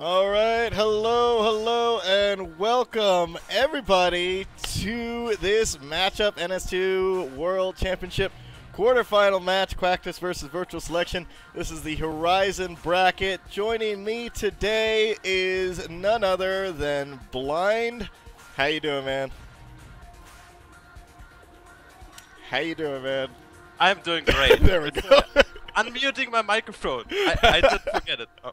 All right, hello, and welcome everybody to this matchup, NS2 World Championship quarterfinal match, Quactus versus Virtual Selection. This is the Horizon bracket. Joining me today is none other than Blind. How you doing, man? How you doing, man? I'm doing great. There we go. Unmuting my microphone. I did forget it. Oh.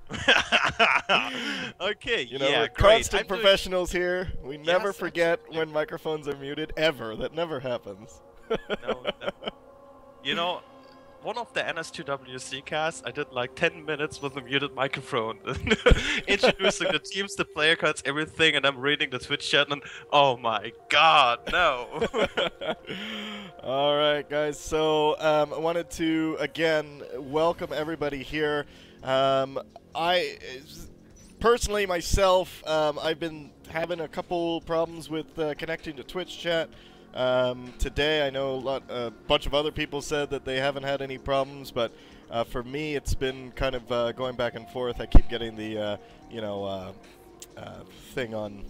Okay, You know, yeah, we're great. constant professionals here. We never Yes, forget absolutely. when microphones are muted, ever. That never happens. No, you know, one of the NS2WC casts, I did like 10 minutes with a muted microphone, introducing the teams, the player cards, everything, and I'm reading the Twitch chat, and oh my god, no. All right, guys. So I wanted to again welcome everybody here. I personally myself, I've been having a couple problems with connecting to Twitch chat. Today, I know a bunch of other people said that they haven't had any problems, but for me, it's been kind of going back and forth. I keep getting the thing on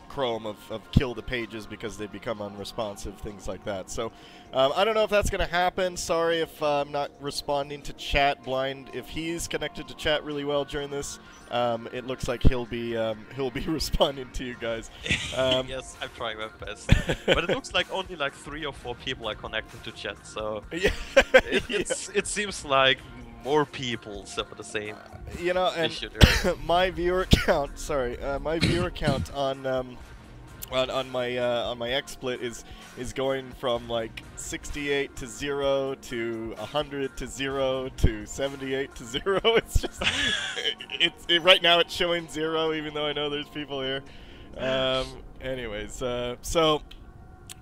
Chrome of kill the pages because they become unresponsive, things like that. So I don't know if that's going to happen. Sorry if I'm not responding to chat. Blind, if he's connected to chat really well during this, it looks like he'll be responding to you guys. Yes, I'm trying my best. But it looks like only like 3 or 4 people are connected to chat, so Yeah. it seems like more people suffer the same. You know, and my viewer count. Sorry, my viewer count on my XSplit is going from like 68 to 0 to 100 to 0 to 78 to 0. It's just right now it's showing 0, even though I know there's people here. Anyways, so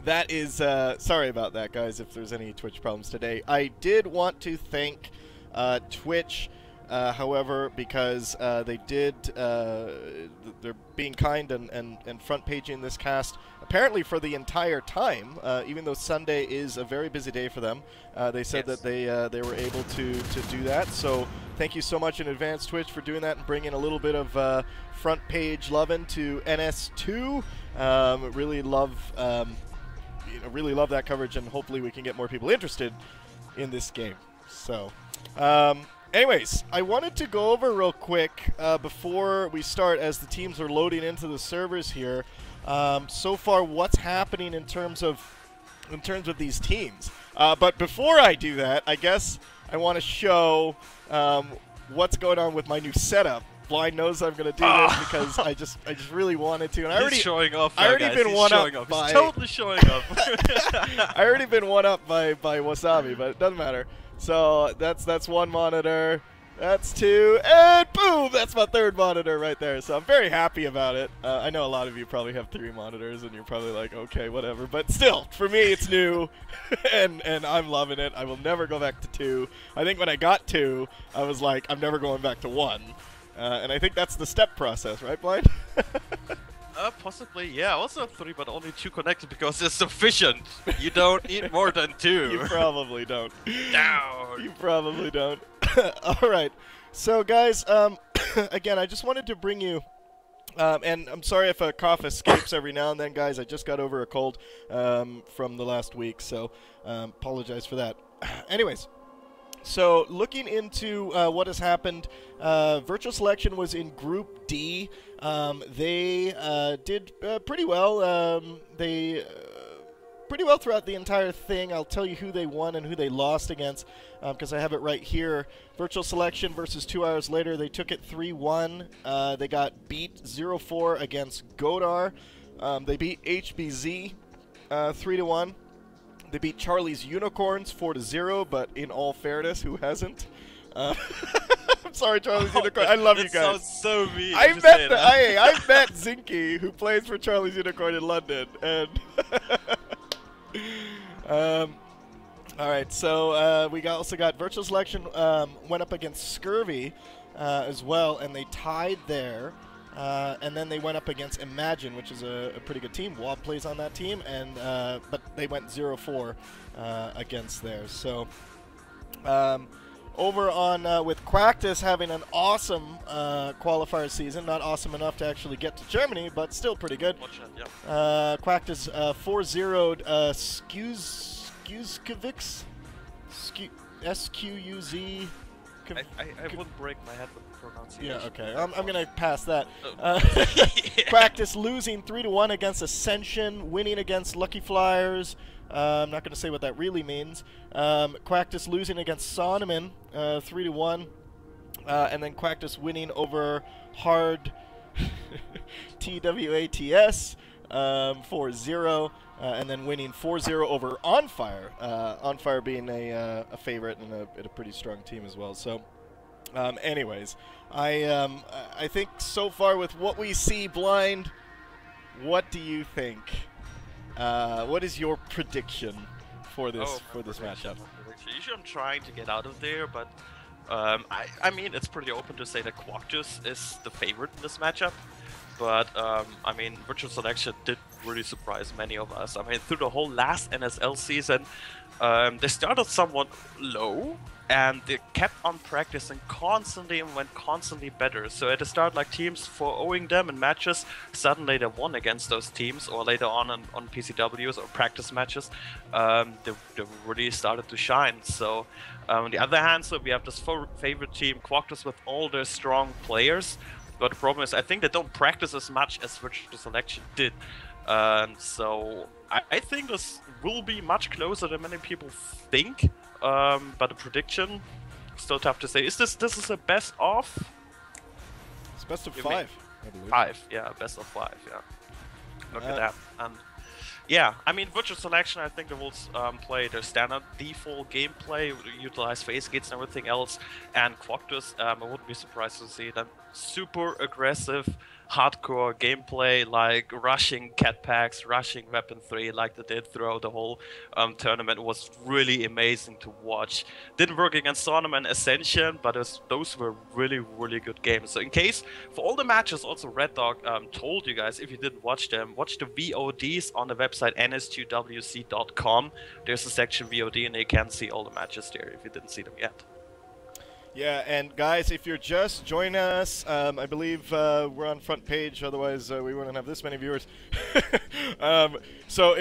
that is sorry about that, guys. If there's any Twitch problems today, I did want to thank Twitch. However, because they did, they're being kind and front paging this cast apparently for the entire time, even though Sunday is a very busy day for them. They said that they were able to do that. So thank you so much in advance, Twitch, for doing that and bringing a little bit of front page loving to NS2. Really love, really love that coverage, and hopefully we can get more people interested in this game. So. Anyways, I wanted to go over real quick before we start, as the teams are loading into the servers here. So far, what's happening in terms of these teams? But before I do that, I guess I want to show what's going on with my new setup. Blind knows I'm going to do this because I just really wanted to. And I already showing off. I already been one up by. He's totally showing off. I already been one up by Wasabi, but it doesn't matter. So that's one monitor, that's 2, and boom, that's my 3rd monitor right there. So I'm very happy about it. I know a lot of you probably have 3 monitors, and you're probably like, okay, whatever. But still, for me, it's new, and I'm loving it. I will never go back to 2. I think when I got 2, I was like, I'm never going back to 1. And I think that's the step process, right, Blind? Possibly, yeah. Also 3, but only 2 connected because it's sufficient. You don't need more than 2. You probably don't. Down. You probably don't. All right. So, guys, again, I just wanted to bring you, and I'm sorry if a cough escapes every now and then, guys. I just got over a cold from the last week, so apologize for that. Anyways. So, looking into what has happened, Virtual Selection was in Group D. They did pretty well. Pretty well throughout the entire thing. I'll tell you who they won and who they lost against, because I have it right here. Virtual Selection versus 2 hours later, they took it 3-1. They got beat 0-4 against Godar. They beat HBZ 3-1. They beat Charlie's Unicorns 4-0, but in all fairness, who hasn't? I'm sorry, Charlie's Unicorn. I love you guys. That sounds so mean. I met Zinky, who plays for Charlie's Unicorn in London, and all right. So we also got Virtual Selection went up against Scurvy as well, and they tied there. And then they went up against Imagine, which is a pretty good team. Wob plays on that team, and but they went 0-4 against theirs. So over on with Quactus having an awesome qualifier season. Not awesome enough to actually get to Germany, but still pretty good. Quactus 4-0'd Skuzkovics. SQUZ. I wouldn't break my head with the pronunciation. Yeah, okay. I'm going to pass that. Quactus losing 3-1 against Ascension, winning against Lucky Flyers. I'm not going to say what that really means. Quactus losing against Sonneman 3-1. And then Quactus winning over Hard TWATS 4-0. And then winning 4-0 over On Fire. On Fire being a favorite and a pretty strong team as well. So, anyways, I think so far with what we see, Blind, what do you think? What is your prediction for this matchup? Usually I'm trying to get out of there, but I mean it's pretty open to say that Quactus is the favorite in this matchup. But, I mean, Virtual Selection did really surprise many of us. I mean, through the whole last NSL season, they started somewhat low, and they kept on practicing constantly and went constantly better. So at the start, like, teams owing them in matches, suddenly they won against those teams, or later on PCWs or practice matches, they really started to shine. So, on the other hand, so we have this favorite team, Quactus, with all their strong players. But the problem is, I think they don't practice as much as Virtual Selection did. So I think this will be much closer than many people think. But the prediction, still tough to say. Is this is a best of? It's best of 5, I believe. 5, yeah, best of 5, yeah. Look at that. And yeah, I mean, Virtual Selection, I think they will play their standard default gameplay, utilize phase gates and everything else. And Quactus, I wouldn't be surprised to see them super aggressive, hardcore gameplay, like rushing cat packs, rushing weapon 3, like they did throughout the whole tournament. It was really amazing to watch. Didn't work against Sonneman and Ascension, but those were really, really good games. So in case, for all the matches, also Red Dog told you guys, if you didn't watch them, watch the VODs on the website NS2WC.com. There's a section VOD, and you can see all the matches there if you didn't see them yet. Yeah, and guys, if you're just joining us, I believe we're on front page, otherwise we wouldn't have this many viewers. So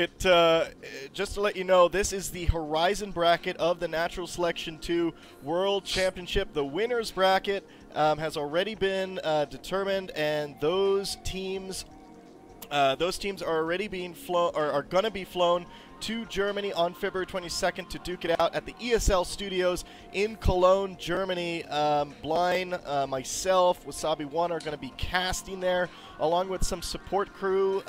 just to let you know, this is the Horizon bracket of the Natural Selection 2 World Championship. The winner's bracket has already been determined, and those teams are already being flown, or are going to be flown to Germany on February 22nd to duke it out at the ESL Studios in Cologne, Germany. Blind, myself, Wasabi1 are going to be casting there, along with some support crew,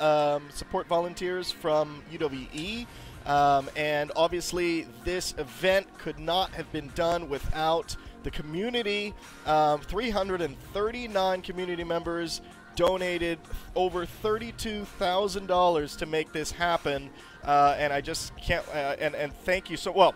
support volunteers from UWE. And obviously, this event could not have been done without the community. 339 community members donated over $32,000 to make this happen. And I just can't, and thank you so, well,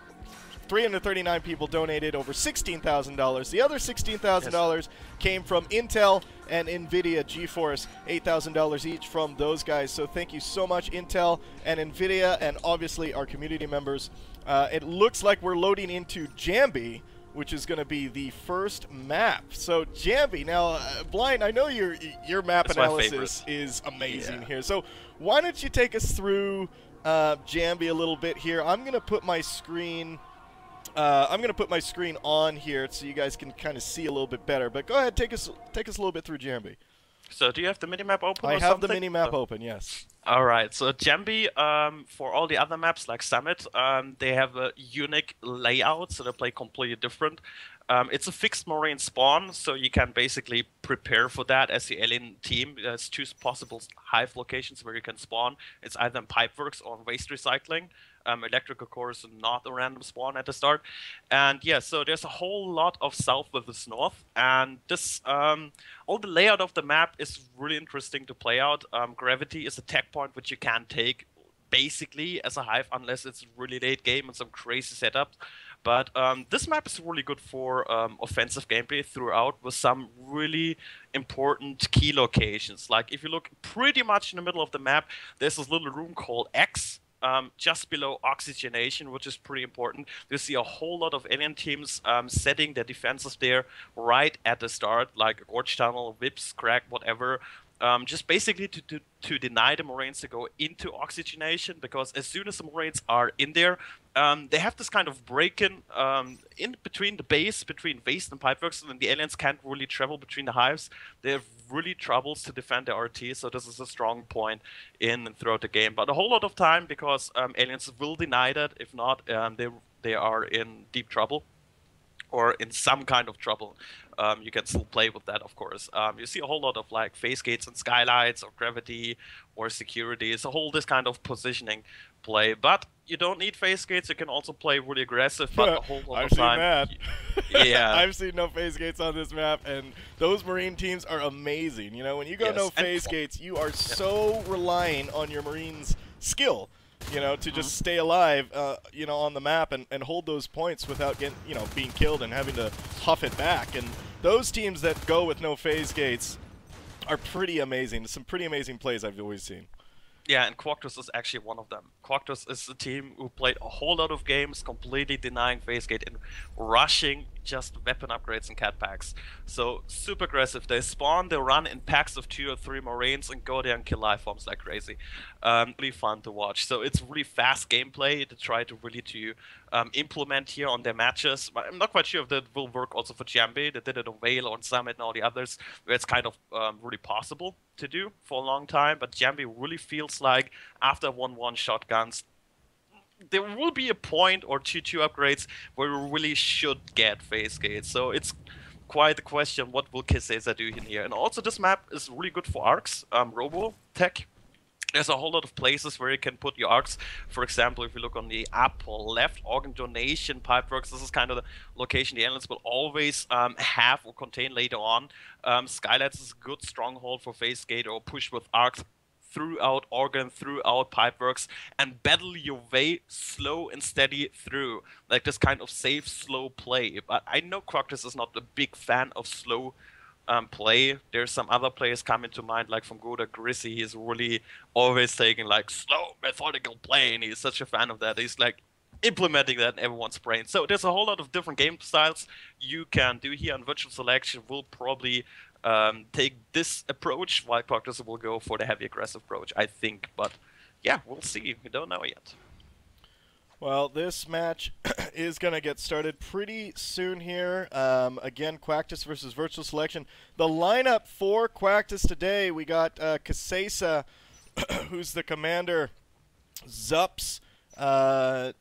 339 people donated over $16,000. The other $16,000 came from Intel and NVIDIA GeForce, $8,000 each from those guys. So thank you so much, Intel and NVIDIA, and obviously our community members. It looks like we're loading into Jambi, which is going to be the first map. So Jambi, now Blind, I know your map analysis is amazing here. So why don't you take us through Jambi a little bit here? I'm going to put my screen. I'm going to put my screen on here so you guys can kind of see a little bit better. But go ahead, take us a little bit through Jambi. So do you have the minimap open? I have the minimap open, yes. All right. So Jambi, for all the other maps like Summit, they have a unique layout, so they play completely different. It's a fixed marine spawn, so you can basically prepare for that as the alien team. There's 2 possible hive locations where you can spawn. It's either in Pipeworks or in Waste Recycling. Electrical core is not a random spawn at the start. And yeah, so there's a whole lot of south versus north. And this, all the layout of the map is really interesting to play out. Gravity is a tech point which you can't take basically as a hive unless it's really late game and some crazy setup. But this map is really good for offensive gameplay throughout with some really important key locations. Like if you look pretty much in the middle of the map, there's this little room called X. just below oxygenation, which is pretty important. You see a whole lot of alien teams setting their defenses there right at the start, like Gorge Tunnel, Whips, Crack, whatever. Just basically to deny the Marines to go into oxygenation, because as soon as the Marines are in there, they have this kind of break-in in between the base, between waste and pipeworks, and then the aliens can't really travel between the hives. They have really troubles to defend the RT, so this is a strong point in and throughout the game. But a whole lot of time, because aliens will deny that. If not, they are in deep trouble, or in some kind of trouble. You can still play with that, of course. You see a whole lot of like phase gates and skylights, or gravity, or security. It's a whole this kind of positioning play. But you don't need phase gates. You can also play really aggressive. But a whole lot of time. I've seen that. Yeah, I've seen no phase gates on this map, and those Marine teams are amazing. You know, when you go no phase gates, you are so relying on your Marines' skill, you know, to just stay alive, you know, on the map and hold those points without getting, you know, being killed and having to huff it back. And those teams that go with no phase gates are pretty amazing. Some pretty amazing plays I've always seen. Yeah, and Quactus is actually one of them. Quactus is a team who played a whole lot of games completely denying phase gate and rushing just weapon upgrades and cat packs. So super aggressive. They spawn, they run in packs of 2 or 3 Marines and go there and kill life forms like crazy. Really fun to watch. So it's really fast gameplay to try to really implement here on their matches. I'm not quite sure if that will work also for Jambi. They did it on Whale, on Summit, and all the others, where it's kind of really possible to do for a long time. But Jambi really feels like after 1-1 shotguns, there will be a point or 2 upgrades where we really should get phase gates. So it's quite the question, what will Kisesa do in here? And also this map is really good for arcs, Robo Tech. There's a whole lot of places where you can put your arcs. For example, if you look on the upper left, organ donation, pipeworks, this is kind of the location the aliens will always have or contain later on. Skylights is a good stronghold for phase gate or push with arcs throughout organ, throughout pipeworks, and battle your way slow and steady through. Like this kind of safe, slow play. But I know Quactus is not a big fan of slow play. There's some other players coming to mind, like from Goda Grissi. He's really always taking like slow, methodical play, and he's such a fan of that. He's like implementing that in everyone's brain. So there's a whole lot of different game styles you can do here, and virtual selection will probably take this approach, while Quactus will go for the heavy aggressive approach, I think. But yeah, we'll see. We don't know yet. Well, this match is going to get started pretty soon here. Again, Quactus versus Virtual Selection. The lineup for Quactus today, we got Kisesa, who's the commander, Zups, Nadley?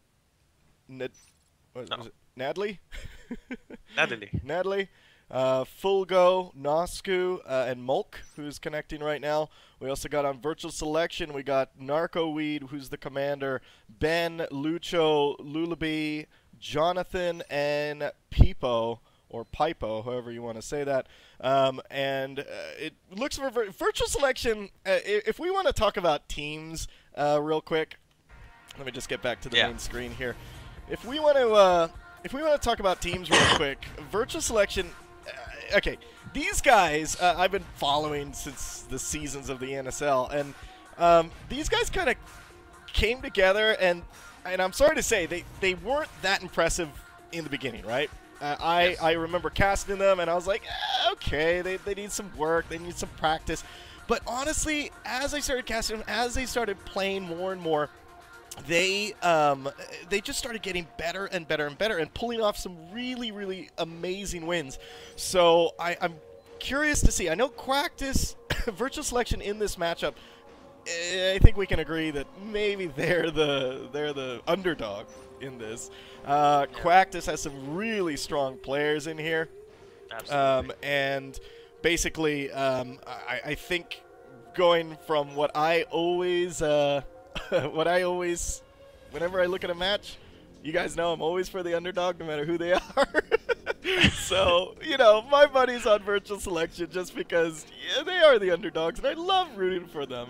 Nadley. Fulgo, Nosku, and Mulk, who's connecting right now. We also got on Virtual Selection, we got Narcoweed, who's the commander, Ben, Lucho, Lulaby, Jonathan, and Pipo, or Pipo, however you want to say that. It looks for Virtual Selection. If we want to talk about teams real quick, let me just get back to the main screen here. If we want to talk about teams real quick, Virtual Selection. Okay, these guys I've been following since the seasons of the NSL, and these guys kind of came together, and I'm sorry to say they weren't that impressive in the beginning, right? I remember casting them, and I was like, okay, they need some work, they need some practice. But honestly, as I started casting them, as they started playing more and more, they just started getting better and better and better and pulling off some really, really amazing wins. So I'm curious to see. I know Quactus, Virtual Selection in this matchup, I think we can agree that maybe they're the underdog in this. Quactus has some really strong players in here. Absolutely. And basically, I think going from what I always... whenever I look at a match, you guys know I'm always for the underdog no matter who they are. So, you know, my buddy's on Virtual Selection just because they are the underdogs, and I love rooting for them.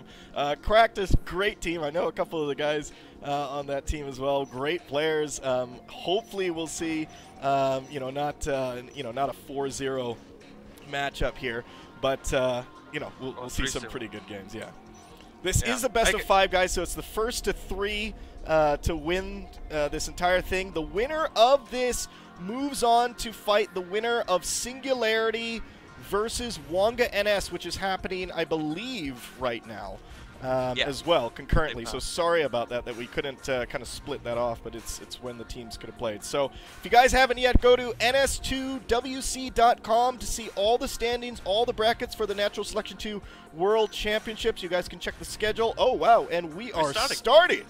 Quactus, great team. I know a couple of the guys on that team as well. Great players. Hopefully we'll see, not a 4-0 matchup here, but, we'll see some pretty good games, yeah. This is the best of 5, guys, so it's the first to 3 to win this entire thing. The winner of this moves on to fight the winner of Singularity versus Wonga NS, which is happening, I believe, right now. As well, concurrently. So sorry about that we couldn't kind of split that off, but it's when the teams could have played. So if you guys haven't yet, go to NS2WC.com to see all the standings, all the brackets for the Natural Selection 2 World Championships. You guys can check the schedule. Oh, wow, and we are starting.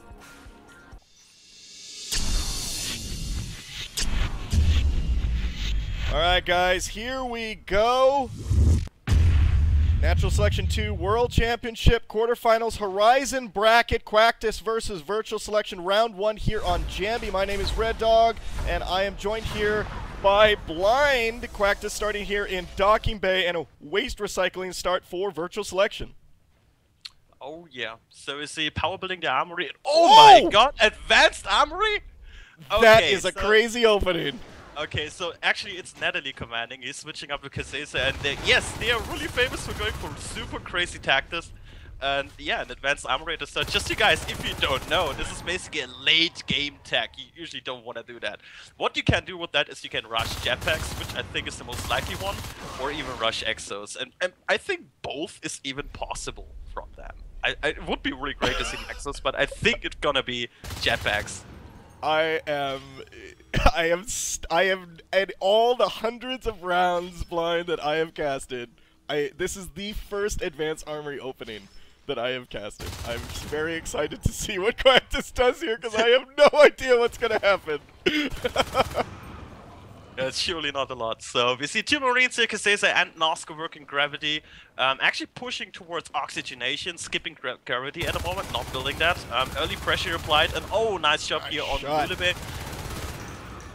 All right, guys, here we go. Natural Selection 2 World Championship Quarterfinals Horizon Bracket, Quactus versus Virtual Selection Round 1 here on Jambi. My name is REDDOG, and I am joined here by Blind. Quactus starting here in Docking Bay, and a waste recycling start for Virtual Selection. Oh yeah, so is he power building the armory? Oh my god, advanced armory? Okay, that is a crazy opening. Okay, so actually it's Natalie commanding. He's switching up with Casesa, and yes, they are really famous for going for super crazy tactics. And yeah, an advanced armory to start. Just you guys, if you don't know, this is basically a late game tech. You usually don't want to do that. What you can do with that is you can rush jetpacks, which I think is the most likely one, or even rush exos. And I think both is even possible from them. It would be really great to see exos, but I think it's gonna be jetpacks. I am, and all the hundreds of rounds, Blind, that I have casted, this is the first Advanced Armory opening that I have casted. I'm very excited to see what Quactus does here, because I have no idea what's going to happen. Yeah, it's surely not a lot. So we see 2 Marines here, Casesa and Nosko working gravity, actually pushing towards oxygenation, skipping gravity at the moment, not building that. Early pressure applied, and oh, nice job here on Lulebe.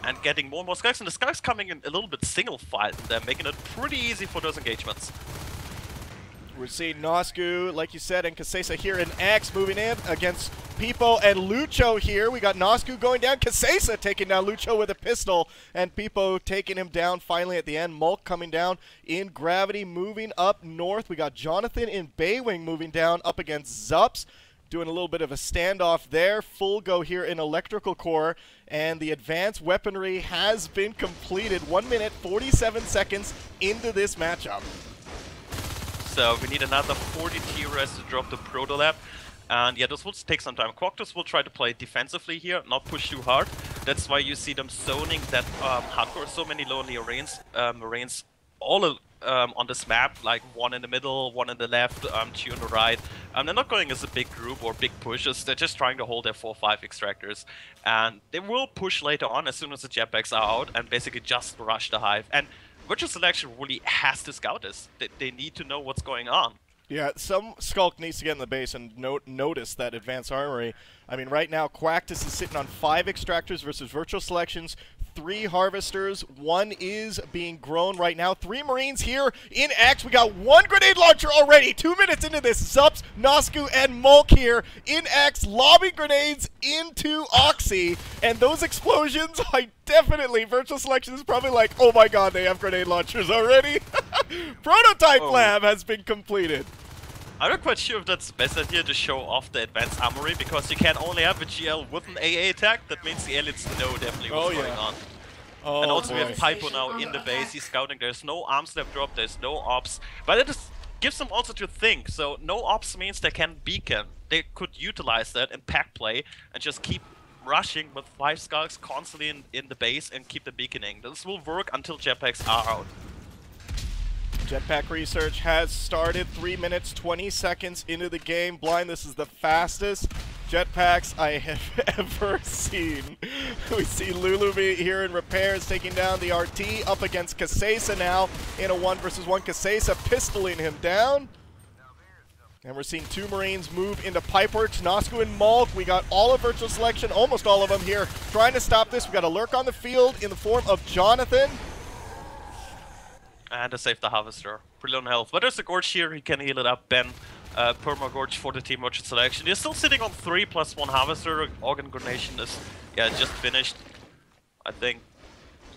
And getting more and more Skunks, and the Skunks coming in a little bit single file, and they're making it pretty easy for those engagements. We're seeing Nosku, like you said, and Casesa here in X moving in against Pipo and Lucho here. We got Nosku going down, Casesa taking down Lucho with a pistol, and Pipo taking him down finally at the end. Mulk coming down in gravity, moving up north. We got Jonathan in Baywing moving down up against Zups, doing a little bit of a standoff there. Full go here in Electrical Core, and the advanced weaponry has been completed. 1 minute, 47 seconds into this matchup. So we need another 40 TRS to drop the Protolab. And yeah, this will take some time. Quactus will try to play defensively here, not push too hard. That's why you see them zoning that hardcore. So many lonely Marines all on this map, like 1 in the middle, 1 in the left, 2 on the right. They're not going as a big group or big pushes. They're just trying to hold their 4-5 extractors. And they will push later on as soon as the jetpacks are out and basically just rush the hive. And Virtual Selection really has to scout this. They need to know what's going on. Yeah, some Skulk needs to get in the base and notice that Advanced Armory. I mean, right now, Quactus is sitting on 5 extractors versus Virtual Selections, 3 harvesters, 1 is being grown right now. 3 Marines here in X. We got 1 grenade launcher already. 2 minutes into this, Zups, Nosku, and Mulk here in X, lobbing grenades into Oxy. And those explosions, Virtual Selection is probably like, oh my god, they have grenade launchers already. Prototype lab has been completed. I'm not quite sure if that's the best idea to show off the Advanced Armory, because you can only have a GL with an AA attack. That means the elites know definitely what's going on. Oh, and also boy. we have Pipo now in the base, he's scouting, there's no arms left drop, there's no ops. But it just gives them also to think, so no ops means they can beacon. They could utilize that in pack play and just keep rushing with 5 Skulks constantly in the base and keep the beaconing. This will work until jetpacks are out. Jetpack research has started. 3 minutes, 20 seconds into the game. Blind, this is the fastest jetpacks I have ever seen. We see Lulubi here in repairs taking down the RT up against Casesa now in a 1 versus 1. Casesa pistoling him down. And we're seeing 2 Marines move into Pipeworks. Nosku and Mulk. We got all of Virtual Selection, almost all of them here, trying to stop this. We got a lurk on the field in the form of Jonathan. And to save the Harvester. Pretty low on health. But there's a Gorge here, he can heal it up. Ben, Perma Gorge for the team Virtual Selection. He's still sitting on 3 + 1 Harvester. Organ Grenation is, just finished, I think.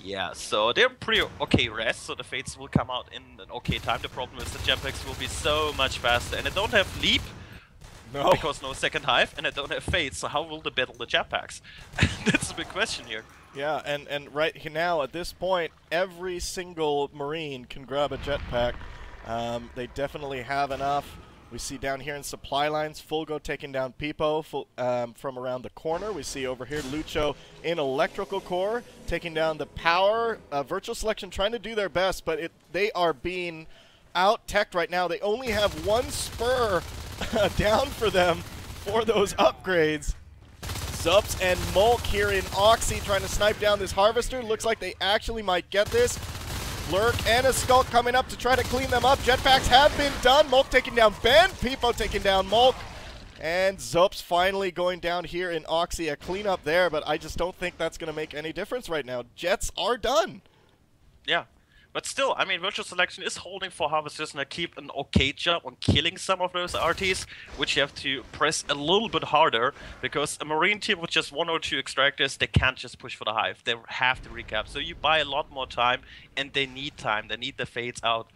Yeah, so they're pretty okay rest, so the Fates will come out in an okay time. The problem is the jetpacks will be so much faster, and they don't have leap, No. Because no second hive, and I don't have Fades, so how will they battle the jetpacks? That's a big question here. Yeah, and right now, at this point, every single Marine can grab a jetpack. They definitely have enough. We see down here in supply lines, Fulgo taking down Pipo from around the corner. We see over here Lucho in electrical core taking down the power. Virtual Selection trying to do their best, but they are being out-teched right now. They only have one spur down for them for those upgrades. Zups and Mulk here in Oxy trying to snipe down this Harvester. Looks like they actually might get this. Lurk and a Skulk coming up to try to clean them up. Jetpacks have been done. Mulk taking down Ben. Pipo taking down Mulk. And Zups finally going down here in Oxy. A cleanup there, but I just don't think that's going to make any difference right now. Jets are done. Yeah. But still, I mean, Virtual Selection is holding for Harvesters, and they keep an okay job on killing some of those RTs, which you have to press a little bit harder, because a Marine team with just 1 or 2 Extractors, they can't just push for the Hive. They have to recap. So you buy a lot more time, and they need time. They need the Fades out.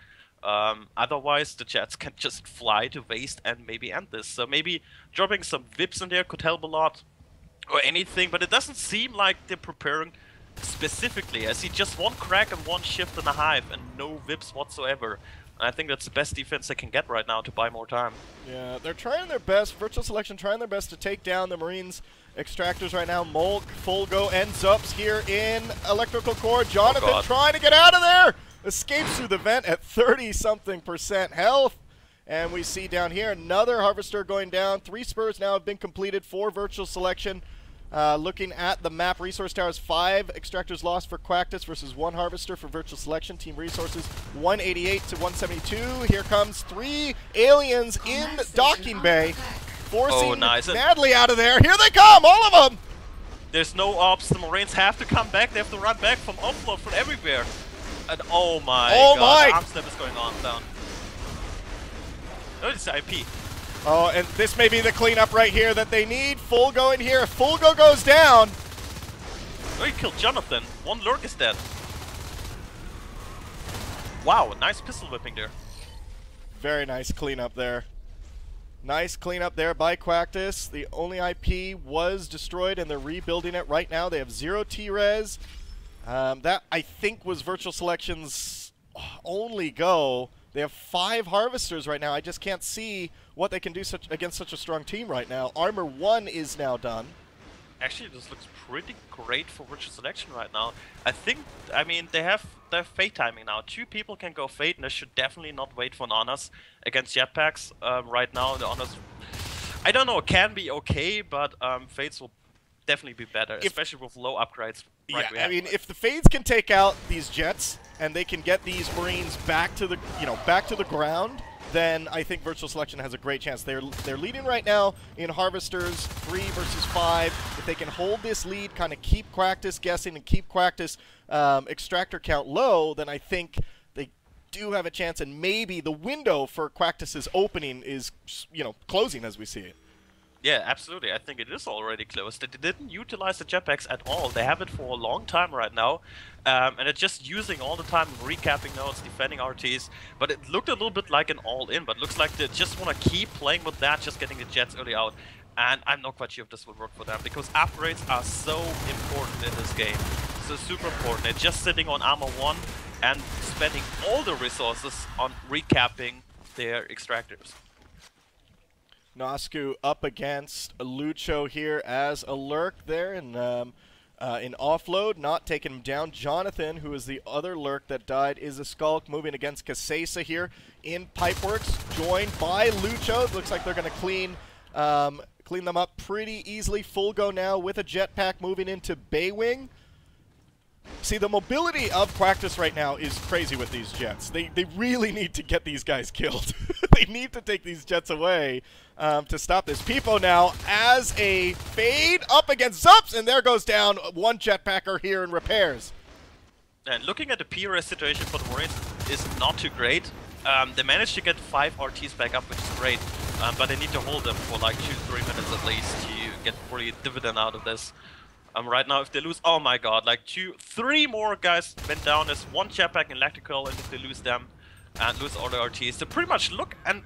Otherwise, the Jets can just fly to waste and maybe end this. So maybe dropping some Vips in there could help a lot, or anything, but it doesn't seem like they're preparing specifically. I see just 1 crack and 1 shift in the Hive and no Vips whatsoever. And I think that's the best defense they can get right now to buy more time. Yeah, they're trying their best. Virtual Selection trying their best to take down the Marines Extractors right now. Mulk, Fulgo, and Zups here in electrical core. Jonathan trying to get out of there! Escapes through the vent at 30-something% health. And we see down here another Harvester going down. 3 spurs now have been completed for Virtual Selection. Looking at the map, Resource Towers, 5 Extractors lost for Quactus versus 1 Harvester for Virtual Selection. Team Resources, 188 to 172. Here comes 3 aliens in docking bay, forcing madly out of there. Here they come, all of them! There's no ops. The Marines have to come back. They have to run back from offload from everywhere. And oh my god, arm step is going on down. Oh, it's IP. Oh, and this may be the cleanup right here that they need. Fulgo in here. If Fulgo goes down. Oh, he killed Jonathan. 1 Lurk is dead. Wow, nice pistol whipping there. Very nice cleanup there. Nice cleanup there by Quactus. The only IP was destroyed, and they're rebuilding it right now. They have 0 T-Res. That, I think, was Virtual Selection's only go. They have 5 Harvesters right now. I just can't see what they can do against such a strong team right now. Armor 1 is now done. Actually, this looks pretty great for Virtual Selection right now. I mean, they have Fate timing now. 2 people can go Fate, and they should definitely not wait for an Honors against Jetpacks. Right now, the Honors, I don't know, can be okay, but Fates will definitely be better, especially with low upgrades. Yeah, I mean, if the Fades can take out these Jets and they can get these Marines back to the, back to the ground, then I think Virtual Selection has a great chance. They're leading right now in Harvesters 3 versus 5. If they can hold this lead, kind of keep Quactus guessing and keep Quactus Extractor count low, then I think they do have a chance, and maybe the window for Quactus's opening is, closing as we see it. Yeah, absolutely. I think it is already closed. They didn't utilize the jetpacks at all. They have it for a long time right now. And they're just using all the time, recapping nodes, defending RTs. But it looked a little bit like an all-in, but looks like they just want to keep playing with that, just getting the jets early out. And I'm not quite sure if this will work for them, because upgrades are so important in this game. So super important. They're just sitting on Armor 1 and spending all the resources on recapping their Extractors. Nosku up against Lucho here as a Lurk there in offload, not taking him down. Jonathan, who is the other Lurk that died, is a Skulk, moving against Kasesa here in Pipeworks, joined by Lucho. Looks like they're going to clean them up pretty easily. Fulgo now with a jetpack moving into Baywing. See, the mobility of Quactus right now is crazy with these jets. They really need to get these guys killed. They need to take these jets away to stop this. Pipo now as a fade up against Zups, and there goes down 1 jetpacker here in repairs. And looking at the PRS situation for the Marines is not too great. They managed to get 5 RTs back up, which is great, but they need to hold them for like 2-3 minutes at least to get fully dividend out of this. Right now, if they lose, oh my god, like 3 more guys went down. There's 1 jetpack in electrical, and if they lose them and lose all the RTs, they pretty much look, and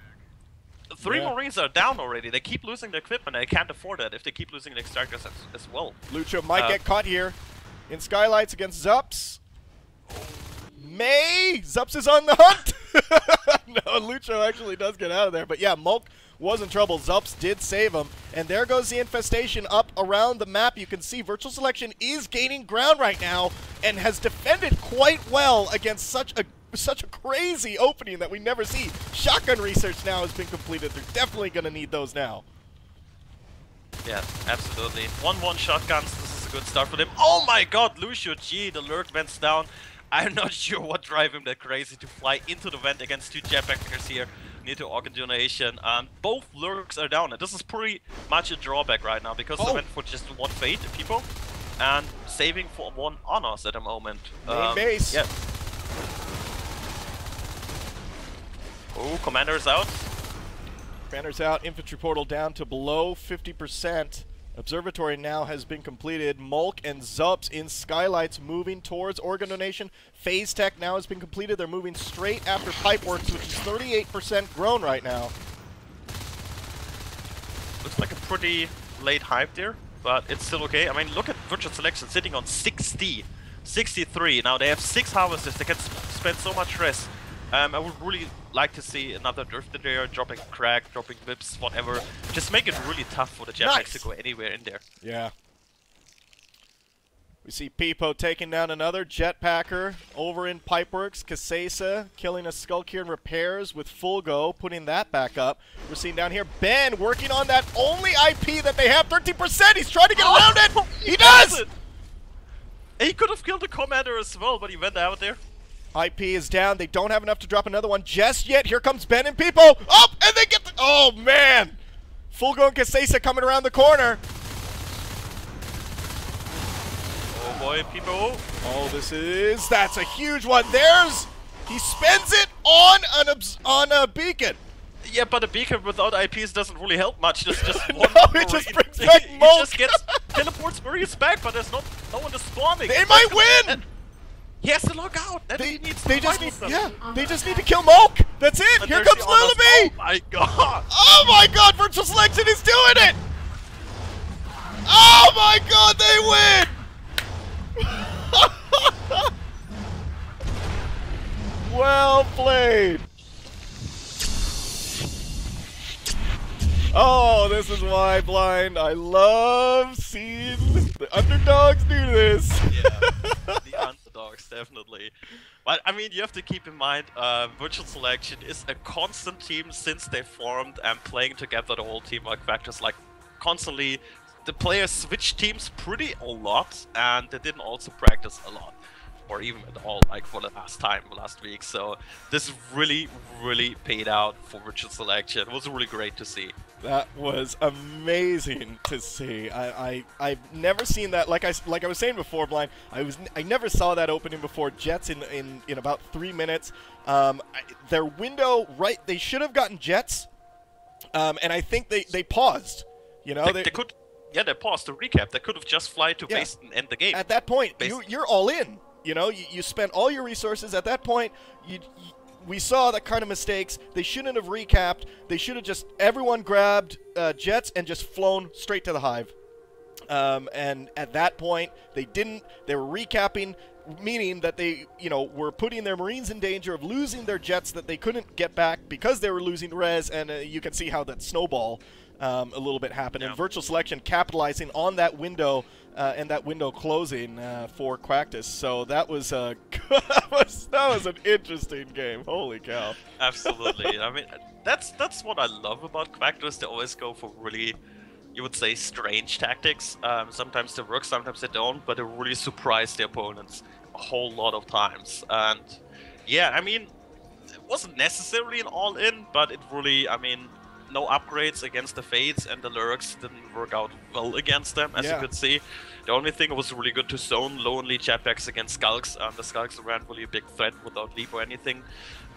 Three Marines are down already. They keep losing the equipment. They can't afford that if they keep losing the extractors as well. Lucho might get caught here in Skylights against Zups. Zups is on the hunt. No, Lucho actually does get out of there. But yeah, Mulk was in trouble. Zups did save him. And there goes the infestation up around the map. You can see Virtual Selection is gaining ground right now and has defended quite well against such a crazy opening that we never see. Shotgun research now has been completed. They're definitely going to need those now. Yeah, absolutely. 1-1 shotguns. This is a good start for them. Oh my god, Lucio G, the lurk vents down. I'm not sure what drive him that crazy to fly into the vent against 2 jetpackers here near to organ donation. Both lurks are down. This is pretty much a drawback right now because they went for just 1 fate people and saving for 1 honors at the moment. Main base. Yeah. Oh, commander's out. Commander's out. Infantry portal down to below 50%. Observatory now has been completed. Mulk and Zups in Skylights moving towards organ donation. Phase Tech now has been completed. They're moving straight after Pipeworks, which is 38% grown right now. Looks like a pretty late hype there, but it's still okay. I mean, look at Virtual Selection sitting on 60, 63. Now they have 6 harvesters. They can spend so much rest. I would really like to see another Drifter there, dropping Crack, dropping Whips, whatever. Just make it really tough for the jetpacks to go anywhere in there. Yeah. We see Peepo taking down another jetpacker over in Pipeworks. Kasesa killing a Skulk-Here and repairs with full go, putting that back up. We're seeing down here Ben working on that only IP that they have, 13%. He's trying to get around it. He does! He could have killed the commander as well, but he went out there. IP is down. They don't have enough to drop another one just yet. Here comes Ben and Peepo. Up, and they get the... Oh, man. Full go and Kasesa coming around the corner. Oh, boy, Peepo. Oh, that's a huge one. He spends it on a beacon. Yeah, but a beacon without IPs doesn't really help much. There's just one. No, it just brings back Mulk. He just teleports Marines back, but there's no one is spawning. They might win. He has to log out. They just need to kill Mulk. That's it. Here comes Lullaby. Oh my god. Oh my god, Virtual Selection is doing it. Oh my god, they win. Well played. Oh, this is why, Blind. I love seeing the underdogs do this. Yeah, the underdogs, definitely. But, I mean, you have to keep in mind, Virtual Selection is a constant team since they formed and playing together, the whole team, like Quactus, like, constantly. The players switch teams pretty a lot, and they didn't also practice a lot. Or even at all, like for the last week. So this really, really paid out for Virtual Selection. It was really great to see. That was amazing to see. I've never seen that. Like I was saying before, Blind. I never saw that opening before. Jets in about 3 minutes. Their window they should have gotten Jets, and I think they paused. You know they could. Yeah, they paused to recap. They could have just fly to base and end the game. At that point, you're all in. You know, you spent all your resources. At that point, we saw that kind of mistakes. They shouldn't have recapped. They should have just, everyone grabbed jets and just flown straight to the hive. And at that point, they didn't. They were recapping, meaning that they, were putting their Marines in danger of losing their jets that they couldn't get back because they were losing res, and you can see how that snowball a little bit happened. And Virtual Selection capitalizing on that window and that window closing for Quactus. So that was that was an interesting game. Holy cow! Absolutely. I mean, that's what I love about Quactus. They always go for really, you would say, strange tactics. Sometimes they work, sometimes they don't, but they really surprise the opponents a whole lot of times. And yeah, I mean, it wasn't necessarily an all-in, but it really, I mean, no upgrades against the Fates, and the Lurks didn't work out well against them, as you could see. The only thing was really good to zone lonely jetpacks against Skulks. The Skulks weren't really a big threat without leap or anything.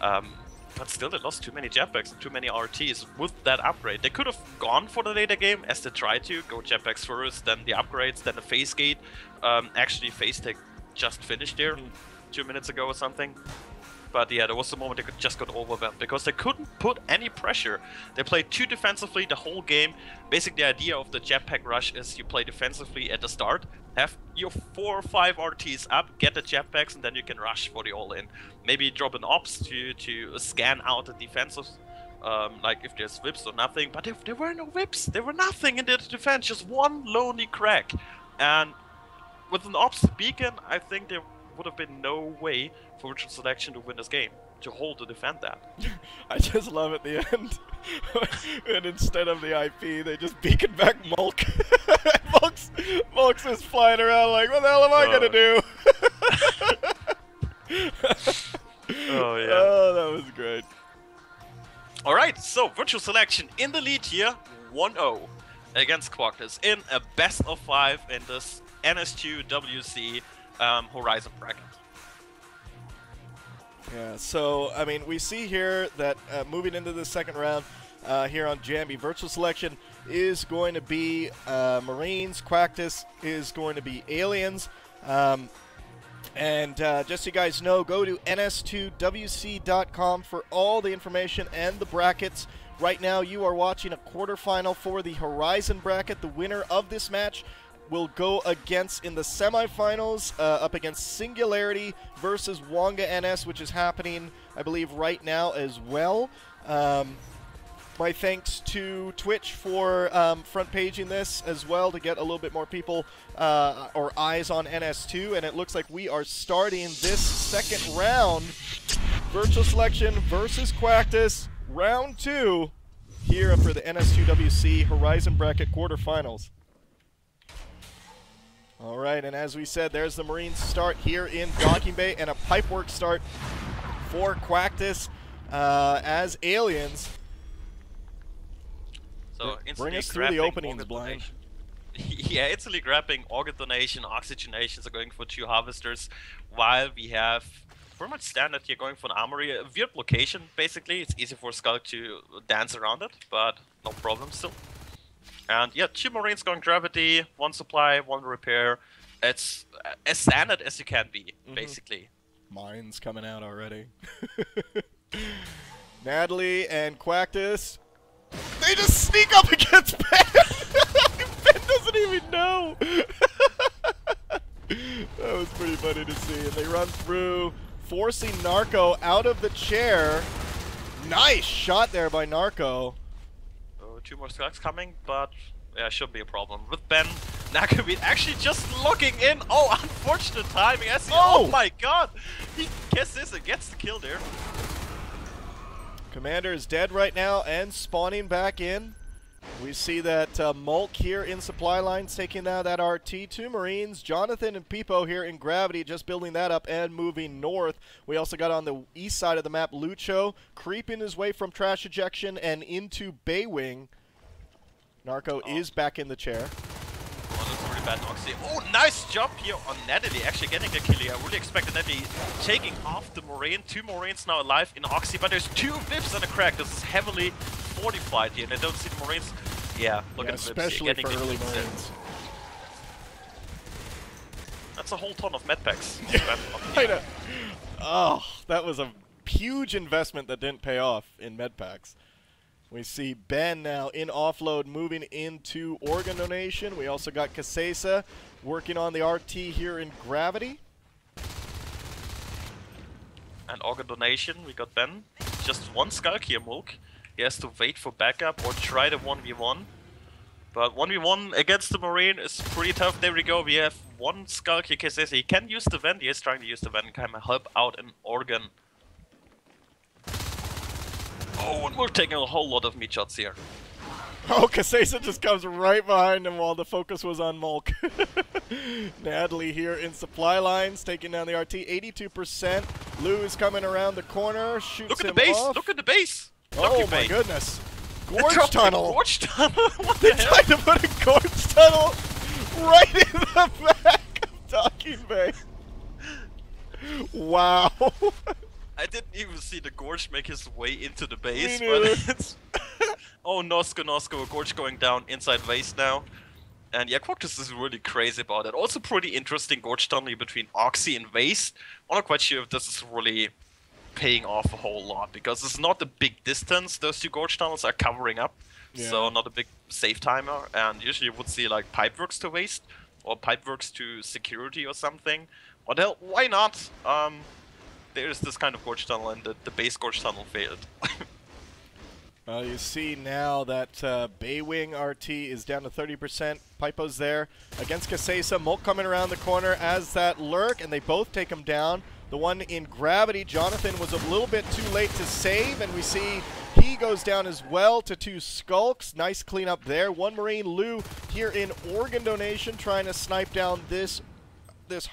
But still, they lost too many jetpacks and too many RTs with that upgrade. They could have gone for the later game, as they tried to. Go jetpacks first, then the upgrades, then the phase gate. Actually, phase tech just finished there 2 minutes ago or something. but yeah, there was a moment they just got overwhelmed because they couldn't put any pressure. They played too defensively the whole game. Basically, the idea of the jetpack rush is you play defensively at the start, have your 4 or 5 RTs up, get the jetpacks, and then you can rush for the all-in. Maybe drop an ops to scan out the defensive, like if there's whips or nothing. But if there were no whips, there were nothing in the defense, just one lonely crack. And with an ops beacon, I think there would have been no way for Virtual Selection to win this game, to hold to defend that. I just love at the end, and instead of the IP, they just beacon back Mulk. Mulk's is flying around like, what the hell am I gonna do? Oh yeah. Oh, that was great. Alright, so Virtual Selection in the lead here, 1-0 against Quactus in a best of 5 in this NS2WC Horizon bracket. Yeah, so, I mean, we see here that moving into the second round here on Jambi, Virtual Selection is going to be Marines, Quactus is going to be Aliens. And just so you guys know, go to NS2WC.com for all the information and the brackets. Right now, you are watching a quarterfinal for the Horizon bracket. The winner of this match will go against, in the semifinals, up against Singularity versus Wonga NS, which is happening, I believe, right now as well. My thanks to Twitch for front paging this as well to get a little bit more people or eyes on NS2, and it looks like we are starting this second round. Virtual Selection versus Quactus, round 2, here for the NS2WC Horizon Bracket quarterfinals. All right, and as we said, there's the Marines start here in Docking Bay, and a pipework start for Quactus as Aliens. So bring us through the openings, Blind. Yeah, instantly grabbing organ donation, oxygenations are going for 2 harvesters, while we have pretty much standard here going for an armory. A weird location, basically. It's easy for Skulk to dance around it, but no problem still. And yeah, 2 Marines going gravity, 1 supply, 1 repair. It's as standard as you can be, basically. Mines coming out already. Natalie and Quactus, they just sneak up against Ben! Ben doesn't even know! That was pretty funny to see. And they run through, forcing Narco out of the chair. Nice shot there by Narco. 2 more Skulks coming, but yeah, shouldn't be a problem. With Ben, Nakabit actually just looking in. Oh, unfortunate timing. Oh my god! He gets this and gets the kill there. Commander is dead right now and spawning back in. We see that Mulk here in supply lines taking out that RT. 2 Marines, Jonathan and Peepo here in gravity, just building that up and moving north. We also got on the east side of the map Lucho creeping his way from trash ejection and into Baywing. Narco is back in the chair. Oh, that's pretty bad, Oxy. Oh, nice jump here on Natalie, actually getting a kill here. I really expected Natalie taking off the Marine. 2 Marines now alive in Oxy, but there's 2 Vips and a crack. This is heavily fortified here, and I don't see the Marines. Yeah, look at the Vips especially here, for early Marines. That's a whole ton of medpacks. I know. Oh, that was a huge investment that didn't pay off in medpacks. We see Ben now in offload moving into organ donation. We also got Kasesa working on the RT here in gravity. And organ donation, we got Ben. Just 1 Skulk here, Mulk. He has to wait for backup or try the 1v1. But 1v1 against the Marine is pretty tough. There we go. We have 1 Skulk here, Kasesa. He can use the vent. He is trying to use the vent and kind of help out in organ. Oh, and we're taking a whole lot of meat shots here. Oh, Kasesa just comes right behind him while the focus was on Mulk. Natalie here in supply lines, taking down the RT, 82%. Lou is coming around the corner, shoots Look at him the base! off. Look at the base! Oh my goodness. Gorge tunnel! Gorge tunnel! What They the hell? tried to put a gorge tunnel right in the back of Docking Bay. Wow. I didn't even see the Gorge make his way into the base, Me but neither. it's... Oh, Nosko, Gorge going down inside base now. And yeah, Quactus is really crazy about it. Also pretty interesting Gorge tunnel between Oxy and Vase. I'm not quite sure if this is really paying off a whole lot, because it's not a big distance those two gorge tunnels are covering up, so not a big save timer, and usually you would see like pipeworks to waste, or pipeworks to security or something. What the hell, why not? There's this kind of gorge tunnel, and the base gorge tunnel failed. Well, you see now that Baywing RT is down to 30%. Pipo's there against Casesa. Molt coming around the corner as that lurk, and they both take him down. The one in gravity, Jonathan, was a little bit too late to save, and we see he goes down as well to 2 skulks. Nice cleanup there. 1 Marine, Lou, here in organ donation, trying to snipe down this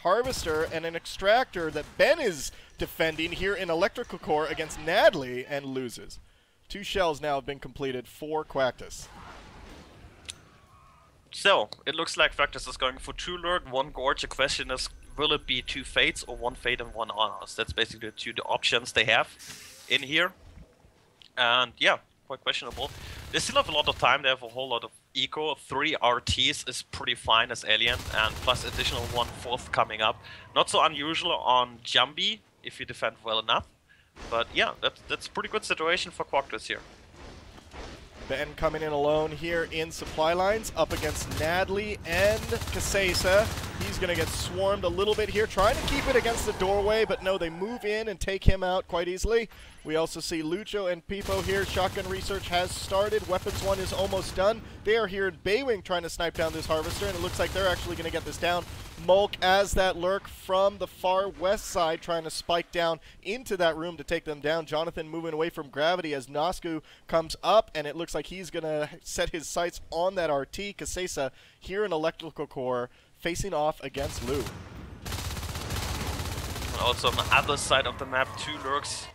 harvester, and an extractor that Ben is defending here in electrical core against Nadley, and loses. 2 shells now have been completed for Quactus. So, it looks like Quactus is going for 2 lurk, 1 gorge. The question is, will it be 2 fates or 1 fate and 1 honors? That's basically the options they have in here. And yeah, quite questionable. They still have a lot of time, they have a whole lot of eco. 3 RTs is pretty fine as alien, and plus additional 1/4 coming up. Not so unusual on Jambi, if you defend well enough. But yeah, that's a pretty good situation for Quactus here. Ben coming in alone here in supply lines, up against Nadley and Casesa. He's going to get swarmed a little bit here, trying to keep it against the doorway, but no, they move in and take him out quite easily. We also see Lucho and Pipo here. Shotgun research has started. Weapons 1 is almost done. They are here in Baywing trying to snipe down this harvester, and it looks like they're actually going to get this down. Mulk as that lurk from the far west side, trying to spike down into that room to take them down. Jonathan moving away from gravity as Nasku comes up, and it looks like he's going to set his sights on that RT. Casesa here in electrical core, facing off against Lou. Also on the other side of the map, 2 lurks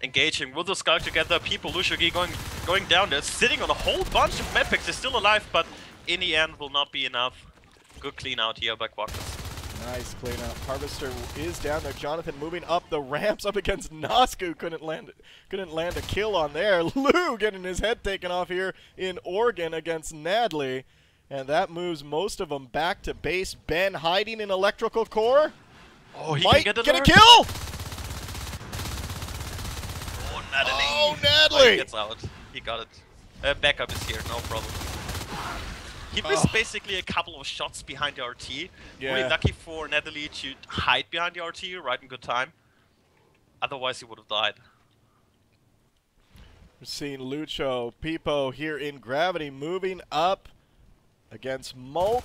engaging with the skull together. People, Lushogi going down there, sitting on a whole bunch of medpacks. They're still alive, but in the end will not be enough. Good clean out here by Quactus. Nice clean out. Harvester is down there. Jonathan moving up the ramps up against Nasku. Couldn't land a kill on there. Lou getting his head taken off here in Oregon against Nadley. And that moves most of them back to base. Ben hiding in electrical core. Oh, he might can get a kill! Oh, Nadley! Oh, Oh, Nadley! he gets out. He got it. Backup is here, no problem. He missed basically a couple of shots behind the RT. Yeah. Really lucky for Nadley to hide behind the RT right in good time. Otherwise, he would have died. We're seeing Lucho, Pipo here in gravity moving up against Mulk.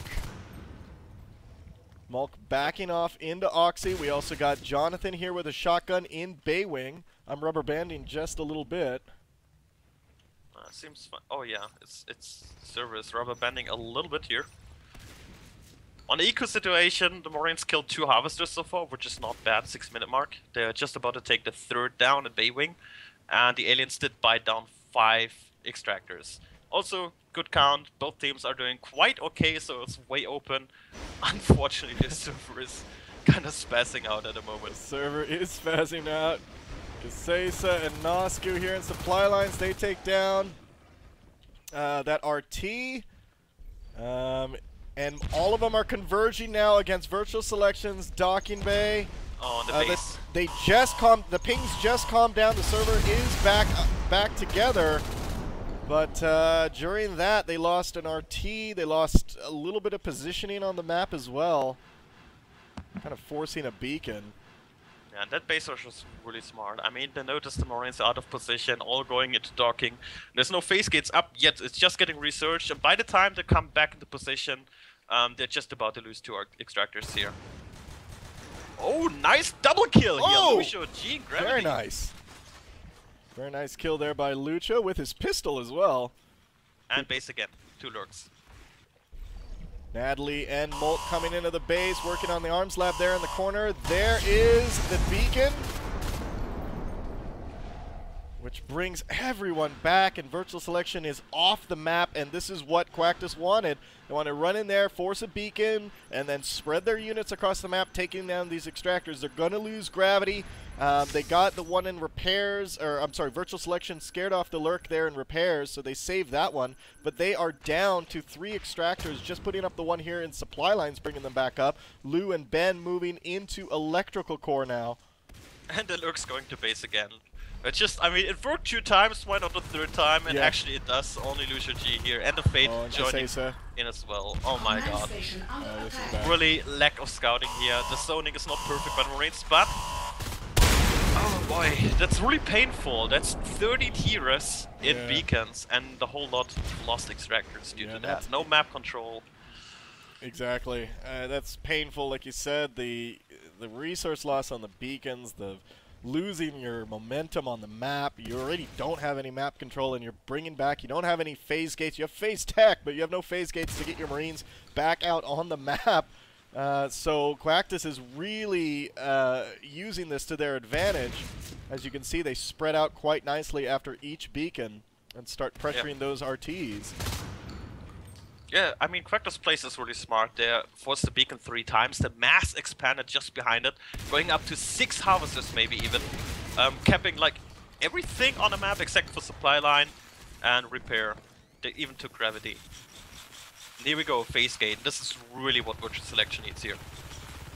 Mulk backing off into Oxy. We also got Jonathan here with a shotgun in Baywing. I'm rubber banding just a little bit. Seems fun. Oh yeah, it's service rubber banding a little bit here. On the eco situation, the Marines killed 2 harvesters so far, which is not bad. 6-minute mark. They're just about to take the 3rd down at Baywing, and the aliens did bite down 5 extractors. Also, good count. Both teams are doing quite okay, so it's way open. Unfortunately, the server is kind of spazzing out at the moment. The server is spazzing out. Casesa and Nasku here in supply lines. They take down that RT. And all of them are converging now against Virtual Selections, Docking Bay. Oh, on the base. The pings just calmed down. The server is back together. But during that, they lost an RT. They lost a little bit of positioning on the map as well. Kind of forcing a beacon. Yeah, and that base rush was really smart. I mean, they noticed the Marines out of position, all going into docking. There's no phase gates up yet, it's just getting researched, and by the time they come back into position, they're just about to lose 2 extractors here. Oh, nice double kill here, Lucho G, gravity. Very nice. Very nice kill there by Lucho with his pistol as well. And base again, 2 lurks. Nadley and Molt coming into the base, working on the arms lab there in the corner. There is the beacon, which brings everyone back, and Virtual Selection is off the map, and this is what Quactus wanted. They want to run in there, force a beacon, and then spread their units across the map, taking down these extractors. They're going to lose gravity. They got the one in repairs, or I'm sorry, Virtual Selection scared off the lurk there in repairs, so they saved that one. But they are down to 3 extractors, just putting up the one here in supply lines, bringing them back up. Lou and Ben moving into electrical core now. And the Lurk's going to base again. It's just, I mean, it worked 2 times, why not the 3rd time? And actually it does, only Lucio G here. And the Fate joining in as well. Oh my god. Really lack of scouting here. The zoning is not perfect by Marines, but... Oh boy, that's really painful. That's 30 tiers in beacons, and the whole lot lost extractors due to that. No map control. Exactly. That's painful, like you said. The resource loss on the beacons, the losing your momentum on the map. You already don't have any map control, and you're bringing back. You don't have any phase gates. You have phase tech, but you have no phase gates to get your Marines back out on the map. So Quactus is really using this to their advantage. As you can see, they spread out quite nicely after each beacon and start pressuring those RTs. Yeah, I mean, Quactus plays is really smart. They forced the beacon 3 times. The mass expanded just behind it, going up to 6 harvesters maybe even, capping like everything on the map except for supply line and repair. They even took gravity. And here we go, phase gate. This is really what Virtual Selection needs here.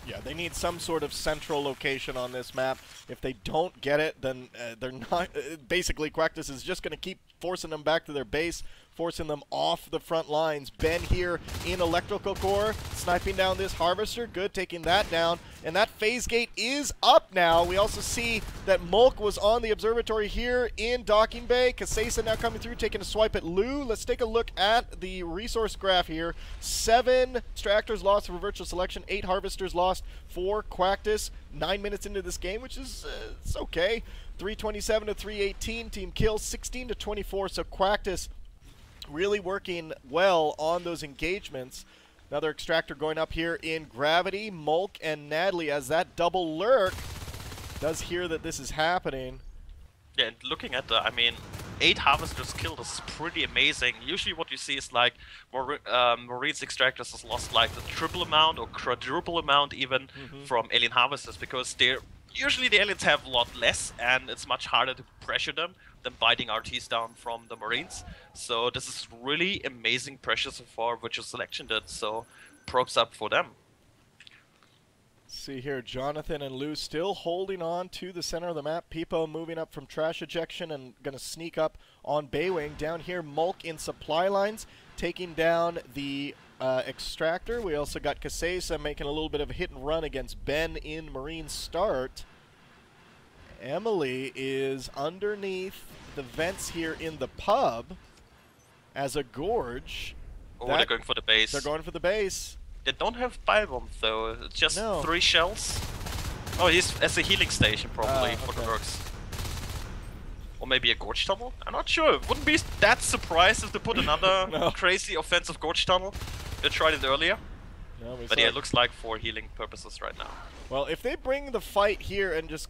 Yeah, they need some sort of central location on this map. If they don't get it, then they're not... basically, Quactus is just going to keep forcing them back to their base, forcing them off the front lines. Ben here in Electrical Core, sniping down this Harvester. Good, taking that down. And that phase gate is up now. We also see that Mulk was on the observatory here in Docking Bay. Kasesa now coming through, taking a swipe at Lou. Let's take a look at the resource graph here. 7 extractors lost for Virtual Selection, 8 Harvesters lost for Quactus. 9 minutes into this game, which is it's okay. 327 to 318, team kills 16 to 24. So Quactus really working well on those engagements. Another extractor going up here in Gravity. Mulk and Nadley as that double lurk does hear that this is happening. Yeah, and looking at the, I mean, 8 Harvesters killed is pretty amazing. Usually what you see is like Marines extractors has lost like the triple amount or quadruple amount even from alien Harvesters, because they're usually the aliens have a lot less and it's much harder to pressure them than biting RTs down from the Marines. So this is really amazing pressure so far Virtual Selection did, so props up for them. See here, Jonathan and Lou still holding on to the center of the map. Peepo moving up from trash ejection and going to sneak up on Baywing. Down here, Mulk in supply lines, taking down the extractor. We also got Kasesa making a little bit of a hit and run against Ben in Marine start. Emily is underneath the vents here in the pub as a gorge. Oh, they're going for the base. They're going for the base. They don't have fire bombs though, it's just 3 shells. Oh, he's as a healing station probably for the works. Or maybe a gorge tunnel? I'm not sure. Wouldn't be that surprised if they put another crazy offensive gorge tunnel. They tried it earlier. No, but yeah, it looks like for healing purposes right now. Well, if they bring the fight here and just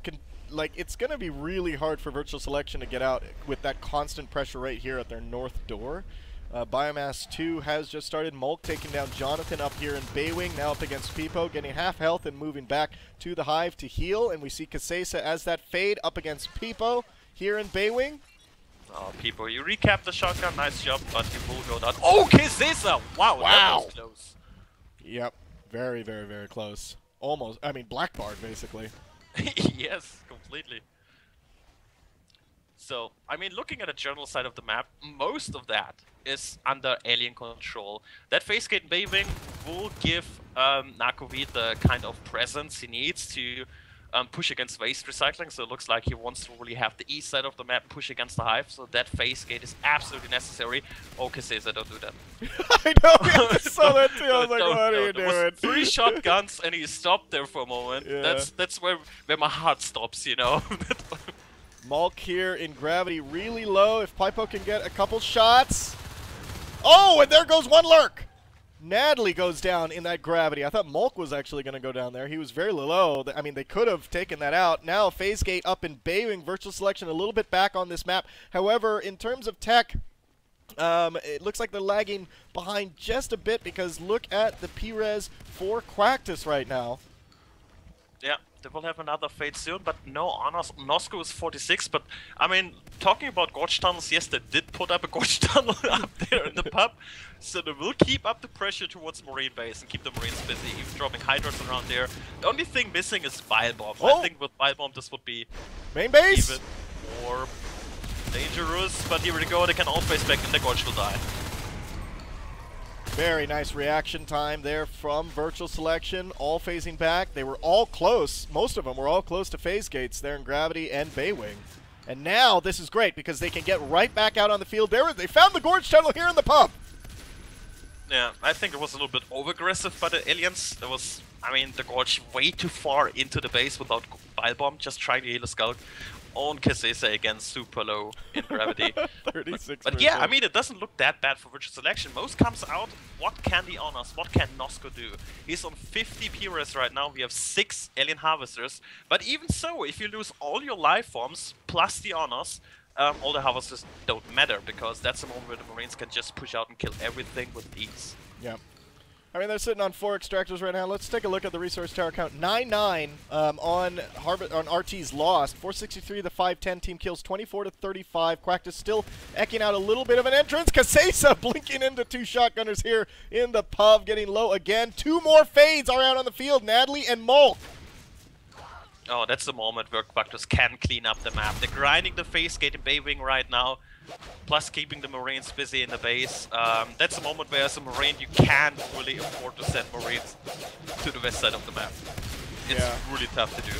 like, it's going to be really hard for Virtual Selection to get out with that constant pressure right here at their north door. Biomass 2 has just started. Mulk taking down Jonathan up here in Baywing, now up against Peepo, getting half health and moving back to the Hive to heal. And we see Kasesa as that fade up against Peepo here in Baywing. Oh, Peepo, you recapped the shotgun, nice job, but you will go down. Oh, Kasesa! Wow, that was close. Yep, very, very, very close. Almost, I mean, blackbarred, basically. Yes, completely. So, I mean, looking at the general side of the map, most of that is under alien control. That phase gate Baywing will give Nakovid the kind of presence he needs to push against waste recycling, so it looks like he wants to really have the east side of the map push against the Hive, so that phase gate is absolutely necessary. Oh, Kasesa, don't do that. I know, I saw that too, I was like, what are you doing? 3 shotguns and he stopped there for a moment. Yeah. That's where my heart stops, you know? Mulk here in Gravity really low. If Pipo can get a couple shots. Oh, and there goes one lurk. Nadley goes down in that Gravity. I thought Mulk was actually going to go down there. He was very low. I mean, they could have taken that out. Now, phase gate up in Baywing. Virtual Selection a little bit back on this map. However, in terms of tech, it looks like they're lagging behind just a bit, because look at the P-Res for Quactus right now. Yeah, they will have another fade soon, but no honors. Nosko is 46, but I mean, talking about gorge tunnels, yes, they did put up a gorge tunnel up there in the pub. So they will keep up the pressure towards Marine base and keep the Marines busy, even dropping Hydras around there. The only thing missing is Bile Bomb. Oh. I think with Bile Bomb this would be main base even more dangerous, but here we go, they can all face back and the Gorge will die. Very nice reaction time there from Virtual Selection, all phasing back. They were all close, most of them were all close to phase gates there in Gravity and Baywing. And now this is great because they can get right back out on the field. They found the Gorge tunnel here in the pub. Yeah, I think it was a little bit over-aggressive by the aliens. There was, I mean, the Gorge way too far into the base without Bile Bomb, just trying to heal a Skulk. On Kasese again, super low in Gravity. 36%. But yeah, I mean, it doesn't look that bad for Virtual Selection. Most comes out, what can the Honors, what can Nosko do? He's on 50 PRS right now, we have 6 Alien Harvesters. But even so, if you lose all your life forms, plus the Honors, all the Harvesters don't matter, because that's the moment where the Marines can just push out and kill everything with ease. Yeah. I mean, they're sitting on 4 extractors right now. Let's take a look at the resource tower count. 9-9 on RT's lost. 463 the 510 team kills, 24 to 35. Quactus still eking out a little bit of an entrance. Kasesa blinking into 2 shotgunners here in the pub, getting low again. 2 more fades are out on the field, Nadley and Mulk. Oh, that's the moment where Quactus can clean up the map. They're grinding the face gate in Baywing right now, plus keeping the Marines busy in the base. That's the moment where as a Marine you can't really afford to send Marines to the west side of the map. It's really tough to do.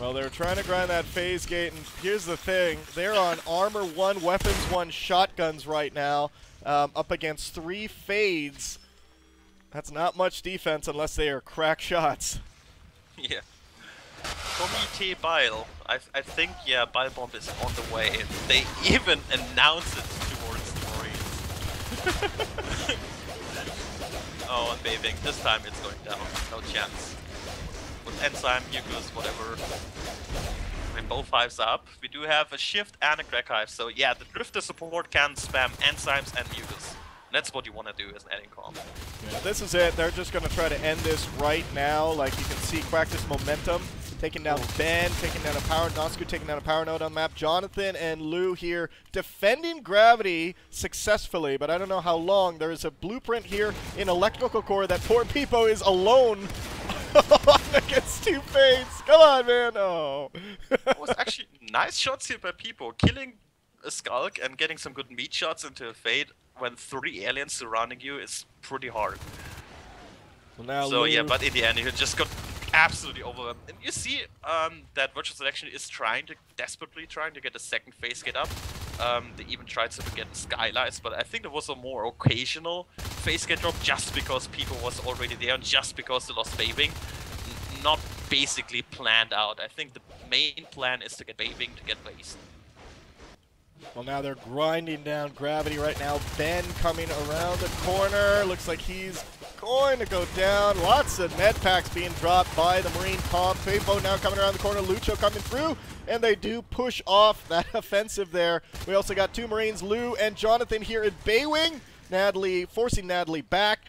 Well, they're trying to grind that phase gate, and here's the thing. They're on Armor 1, Weapons 1 shotguns right now, up against 3 fades. That's not much defense unless they are crack shots. Yeah. Comité Bile. I think, yeah, Bile Bomb is on the way. They even announce it towards the Marines. Oh, and Baywing. This time it's going down. No chance. With Enzyme, Mucus, whatever. When both hives are up, we do have a Shift and a Crack Hive. So yeah, the Drifter support can spam Enzymes and Mucus. That's what you want to do as an adding comp. Yeah, this is it. They're just going to try to end this right now. Like you can see, Quactus momentum. Taking down Ben, taking down a power, Nosku taking down a power node on the map. Jonathan and Lou here defending Gravity successfully, but I don't know how long. There is a blueprint here in Electrical Core that poor Peepo is alone against 2 fades. Come on, man. Oh. It was actually nice shots here by Peepo. Killing a Skulk and getting some good meat shots into a fade when 3 aliens surrounding you is pretty hard. Well, now so yeah, but in the end, you just got absolutely overwhelmed. And you see that Virtual Selection is desperately trying to get a second phase gate up. They even tried to get skylights, but I think there was a more occasional phase gate drop just because people was already there and just because they lost Baywing. Not basically planned out. I think the main plan is to get Baywing to get phased. Well, now they're grinding down Gravity right now. Ben coming around the corner. Looks like he's going to go down. Lots of med packs being dropped by the Marine comp. Peepo now coming around the corner. Lucho coming through. And they do push off that offensive there. We also got 2 Marines, Lou and Jonathan here in Baywing. Nadley forcing Nadley back.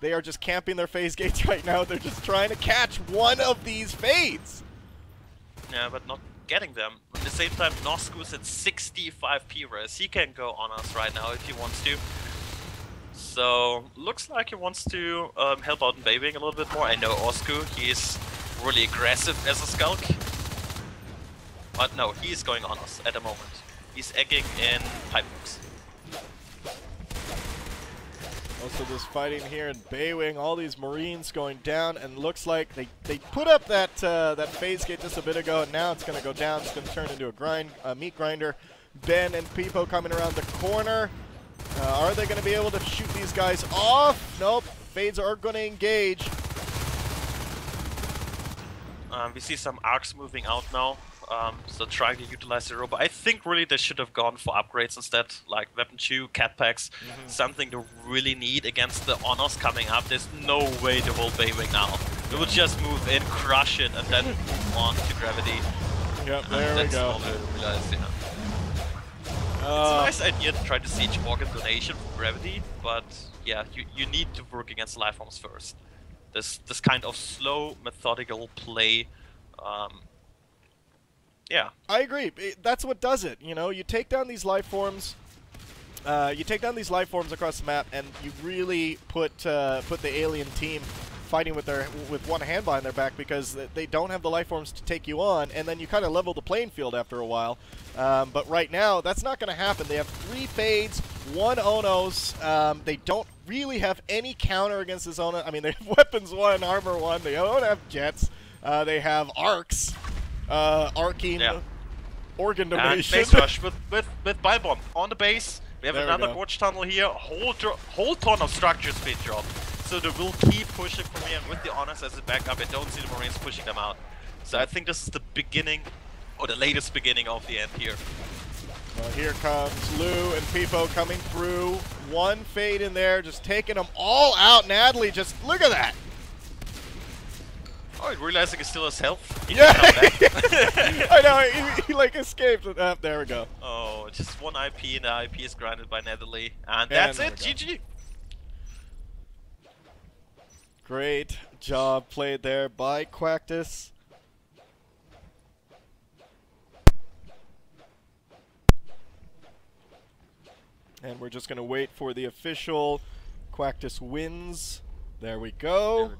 They are just camping their phase gates right now. They're just trying to catch one of these fades. Yeah, but not getting them. At the same time, Nosku's at 65 PRS. He can go on us right now if he wants to. So, looks like he wants to help out in Baywing a little bit more. I know Osku, he's really aggressive as a Skulk. But no, he's going on us at the moment. He's egging in Pipebooks. Also this fighting here in Baywing, all these Marines going down, and looks like they put up that that phase gate just a bit ago, and now it's going to go down. It's going to turn into a meat grinder. Ben and Peepo coming around the corner. Are they going to be able to shoot these guys off? Nope. Fades are going to engage. We see some arcs moving out now. So trying to utilize the robot. I think really they should have gone for upgrades instead, like Weapon 2, Cat Packs, something they really need against the Honors coming up. There's no way to hold Baywing now. They would just move in, crush it, and then move on to Gravity. Yep, there we go. Realize, yeah. It's a nice idea to try to siege organ donation for Gravity, but yeah, you need to work against lifeforms first. This kind of slow, methodical play. Yeah. I agree. That's what does it. You know, you take down these life forms, you take down these life forms across the map, and you really put the alien team fighting with one hand behind their back because they don't have the life forms to take you on, and then you kind of level the playing field after a while. But right now, that's not going to happen. They have 3 Fades, 1 Onos. They don't really have any counter against this Ono. I mean, they have Weapons 1, Armor 1. They don't have Jets. They have Arcs, Arcing, Organ Donation. And Base Rush with Bile Bomb on the base. We have another Gorge Tunnel here. Whole ton of structures being dropped. So they will keep pushing from here, and with the Honors as a backup, I don't see the Marines pushing them out. So I think this is the beginning, or the latest beginning of the end here. Well, here comes Lou and Pipo coming through. 1 Fade in there, just taking them all out. Natalie, just look at that. Oh, realizing he still has health. Yeah, I know, he like escaped. There we go. Oh, just 1 IP, and the IP is granted by Natalie. And that's it, GG. Great job played there by Quactus. And we're just going to wait for the official Quactus wins. There we go.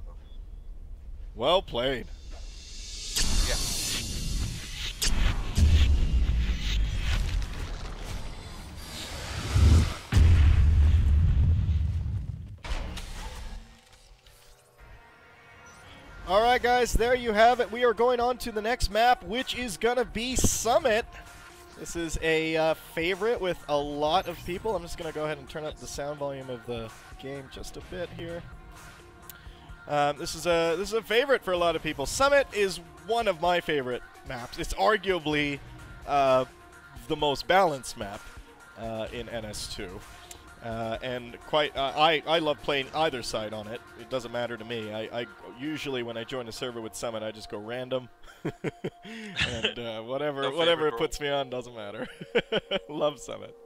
Well played. Yeah. Alright guys, there you have it. We are going on to the next map, which is going to be Summit. This is a favorite with a lot of people. I'm just going to go ahead and turn up the sound volume of the game just a bit here. This is a favorite for a lot of people. Summit is one of my favorite maps. It's arguably the most balanced map in NS2. And I love playing either side on it. It doesn't matter to me. I usually, when I join a server with Summit, I just go random. And whatever it puts me on doesn't matter. Love Summit.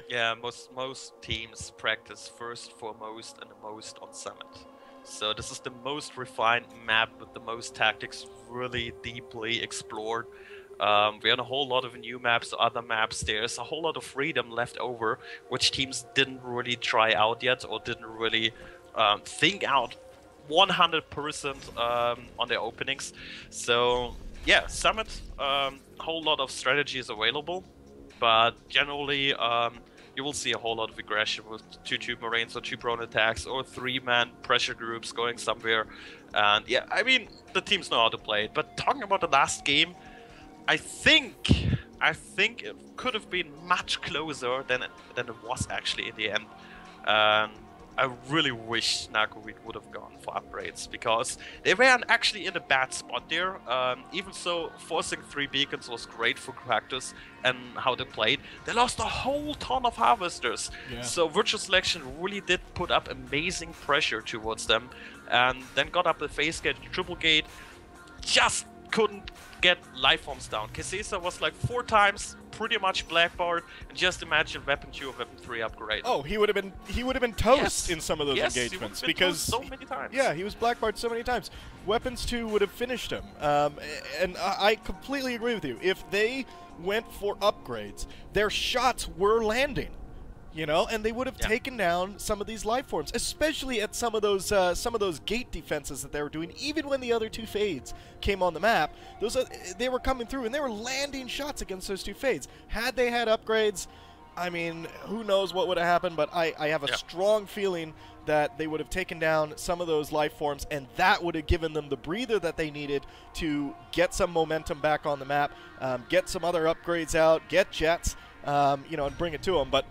Yeah, most teams practice first, foremost, and the most on Summit. So this is the most refined map with the most tactics really deeply explored. We had a whole lot of new maps, other maps. There's a whole lot of freedom left over, which teams didn't really try out yet, or didn't really think out 100% on their openings. So yeah, Summit, whole lot of strategies available, but generally you will see a whole lot of aggression with 2 Marines or 2 prone attacks or 3-man pressure groups going somewhere. And yeah, I mean, the teams know how to play it. But talking about the last game, I think it could have been much closer than it was actually in the end. I really wish Nagovid would have gone for upgrades, because they weren't actually in a bad spot there. Even so, forcing 3 beacons was great for Quactus and how they played. They lost a whole ton of harvesters. Yeah. So Virtual Selection really did put up amazing pressure towards them, and then got up the phase gate, triple gate, just couldn't get life forms down. Kesesa was like 4 times pretty much blackbarred, and just imagine weapon 2 or weapon 3 upgrade. Oh, he would have been toast in some of those engagements, because so many times. Yeah, he was blackbarred so many times. Weapons 2 would have finished him. And I completely agree with you. If they went for upgrades, their shots were landing. You know, and they would have taken down some of these life forms, especially at some of those gate defenses that they were doing. Even when the other 2 fades came on the map, they were coming through and they were landing shots against those 2 fades. Had they had upgrades, I mean, who knows what would have happened? But I have a strong feeling that they would have taken down some of those life forms, and that would have given them the breather that they needed to get some momentum back on the map, get some other upgrades out, get jets, you know, and bring it to them. But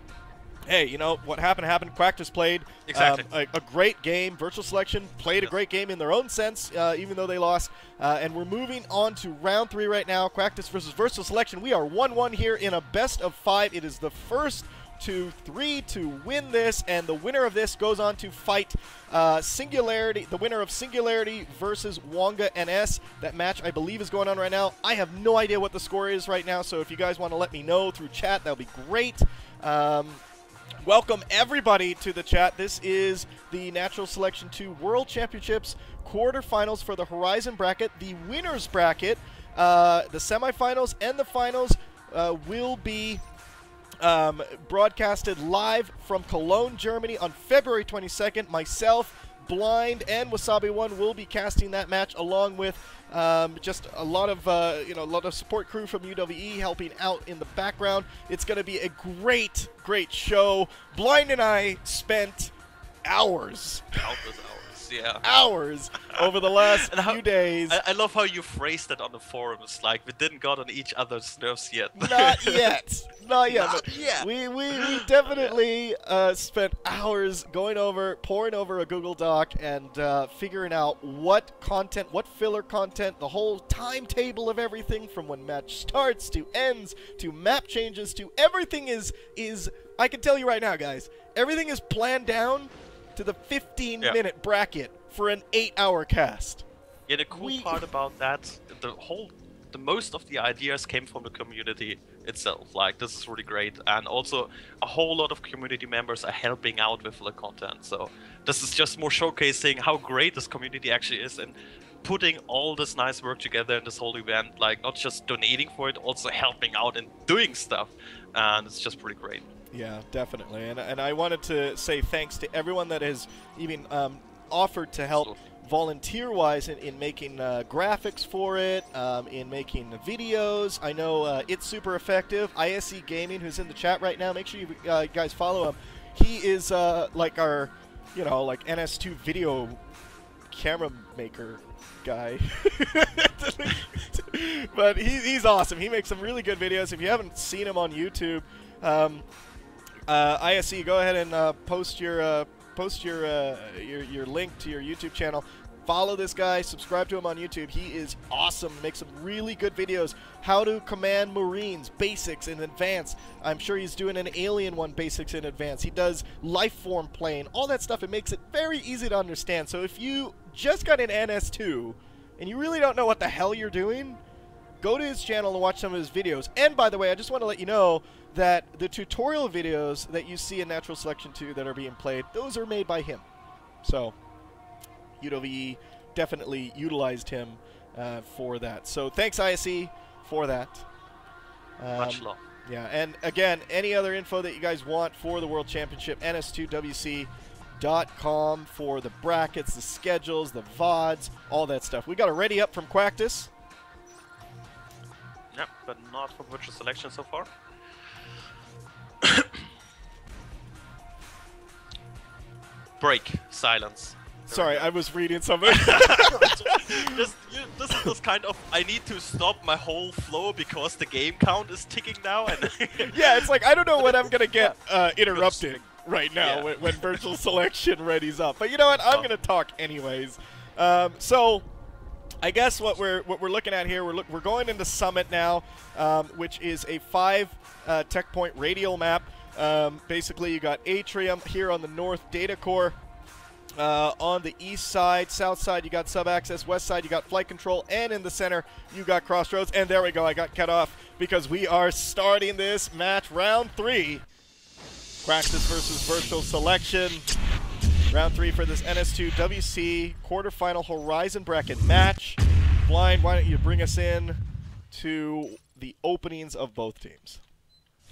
hey, you know, what happened. Quactus played a great game. Virtual Selection played a great game in their own sense, even though they lost. And we're moving on to round 3 right now. Quactus versus Virtual Selection. We are 1-1 here in a best of 5. It is the first to 3 to win this, and the winner of this goes on to fight Singularity. The winner of Singularity versus Wonga NS. That match, I believe, is going on right now. I have no idea what the score is right now, so if you guys want to let me know through chat, that would be great. Welcome everybody to the chat. This is the Natural Selection 2 World Championships quarterfinals for the Horizon bracket. The winners bracket, the semifinals and the finals will be broadcasted live from Cologne, Germany on February 22nd. Myself, Blind, and Wasabi1 will be casting that match along with just a lot of a lot of support crew from UWE helping out in the background. It's going to be a great show. Blind and I spent hours. Yeah. Hours over the last few days. I love how you phrased it on the forums, like we didn't got on each other's nerves yet. Not yet. Not yet. Not yet. We definitely spent hours poring over a Google Doc and figuring out what content, what filler content, the whole timetable of everything from when match starts to ends to map changes to everything is I can tell you right now, guys, everything is planned down to the 15-minute bracket for an 8-hour cast. Yeah, the cool part about that, the most of the ideas came from the community itself. Like, this is really great, and also a whole lot of community members are helping out with the content. So this is just more showcasing how great this community actually is and putting all this nice work together in this whole event. Like, not just donating for it, also helping out and doing stuff, and it's just pretty great. Yeah, definitely. And I wanted to say thanks to everyone that has even offered to help volunteer-wise in making graphics for it, in making videos. I know it's super effective. ISE Gaming, who's in the chat right now, make sure you guys follow him. He is like our, like NS2 video camera maker guy. But he's awesome. He makes some really good videos. If you haven't seen him on YouTube, ISE, go ahead and post your link to your YouTube channel. Follow this guy, subscribe to him on YouTube. He is awesome, makes some really good videos. How to command Marines, basics and advanced. I'm sure he's doing an alien one, basics and advanced. He does life form playing, all that stuff. It makes it very easy to understand. So if you just got an NS2 and you really don't know what the hell you're doing, go to his channel and watch some of his videos. And by the way, I just want to let you know that the tutorial videos that you see in Natural Selection 2 that are being played, those are made by him. So UWE definitely utilized him for that. So thanks, ISE, for that. Much love. Yeah, and again, any other info that you guys want for the World Championship, NS2WC.com for the brackets, the schedules, the VODs, all that stuff. We got a ready up from Quactus. Yep, but not for virtual selection so far. Break. Silence. Sorry, I was reading something. This is this kind of, I need to stop my whole flow because the game count is ticking now. And yeah, it's like, I don't know when I'm going to get interrupted right now when virtual selection readies up. But you know what? I'm going to talk anyways. So I guess what we're looking at here, we're going into Summit now, which is a 5 tech point radial map. Basically, you got Atrium here on the north, data core on the east side, south side you got sub-access, west side you got flight control, and in the center you got crossroads. And there we go, I got cut off because we are starting this match, round 3. Quactus versus virtual selection. Round 3 for this NS2WC quarterfinal Horizon bracket match. Blind, why don't you bring us in to the openings of both teams?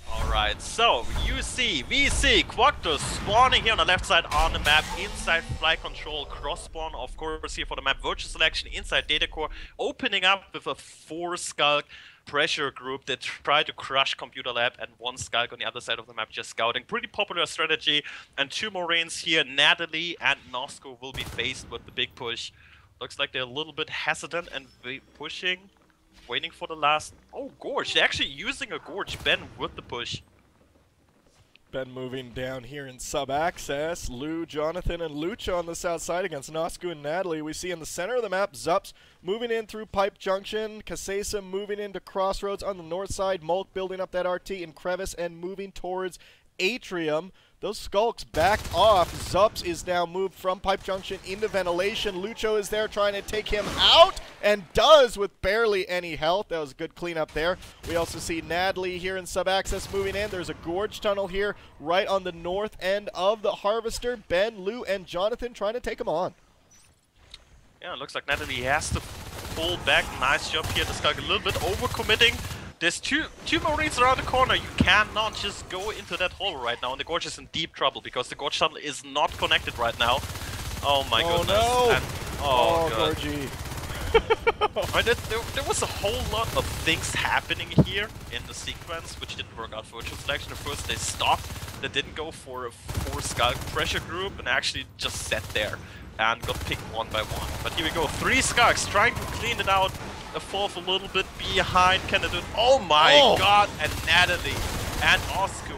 Alright, so UC, VC, Quactus spawning here on the left side on the map, inside flight control, cross spawn of course here for the map, virtual selection inside data core, opening up with a 4-skulk pressure group that try to crush Computer Lab, and 1 skulk on the other side of the map just scouting. Pretty popular strategy, and 2 Marines here, Natalie and Nosko, will be faced with the big push. Looks like they're a little bit hesitant and pushing. Waiting for the last... Oh, Gorge. They're actually using a Gorge. Ben with the push. Ben moving down here in sub-access. Lou, Jonathan, and Lucha on the south side against Nosku and Natalie. We see in the center of the map, Zups moving in through Pipe Junction. Kasesa moving into Crossroads on the north side. Mulk building up that RT in Crevice and moving towards Atrium. Those skulks backed off. Zups is now moved from Pipe Junction into Ventilation. Lucho is there trying to take him out, and does with barely any health. That was a good cleanup there. We also see Natalie here in sub-access moving in. There's a Gorge tunnel here right on the north end of the Harvester. Ben, Lou, and Jonathan trying to take him on. Yeah, it looks like Natalie has to pull back. Nice job here. The Skulk a little bit overcommitting. There's two Marines around the corner. You cannot just go into that hole right now, and the Gorge is in deep trouble because the Gorge shuttle is not connected right now. Oh my goodness. No. And, oh god. Gorgie. I mean, there was a whole lot of things happening here in the sequence which didn't work out for virtual selection. At first they stopped, they didn't go for a 4-Skulk pressure group and actually just sat there and got picked one by one. But here we go, 3 Skulks trying to clean it out. A 4th a little bit behind, can they do it? Oh my god, and Natalie and Osku.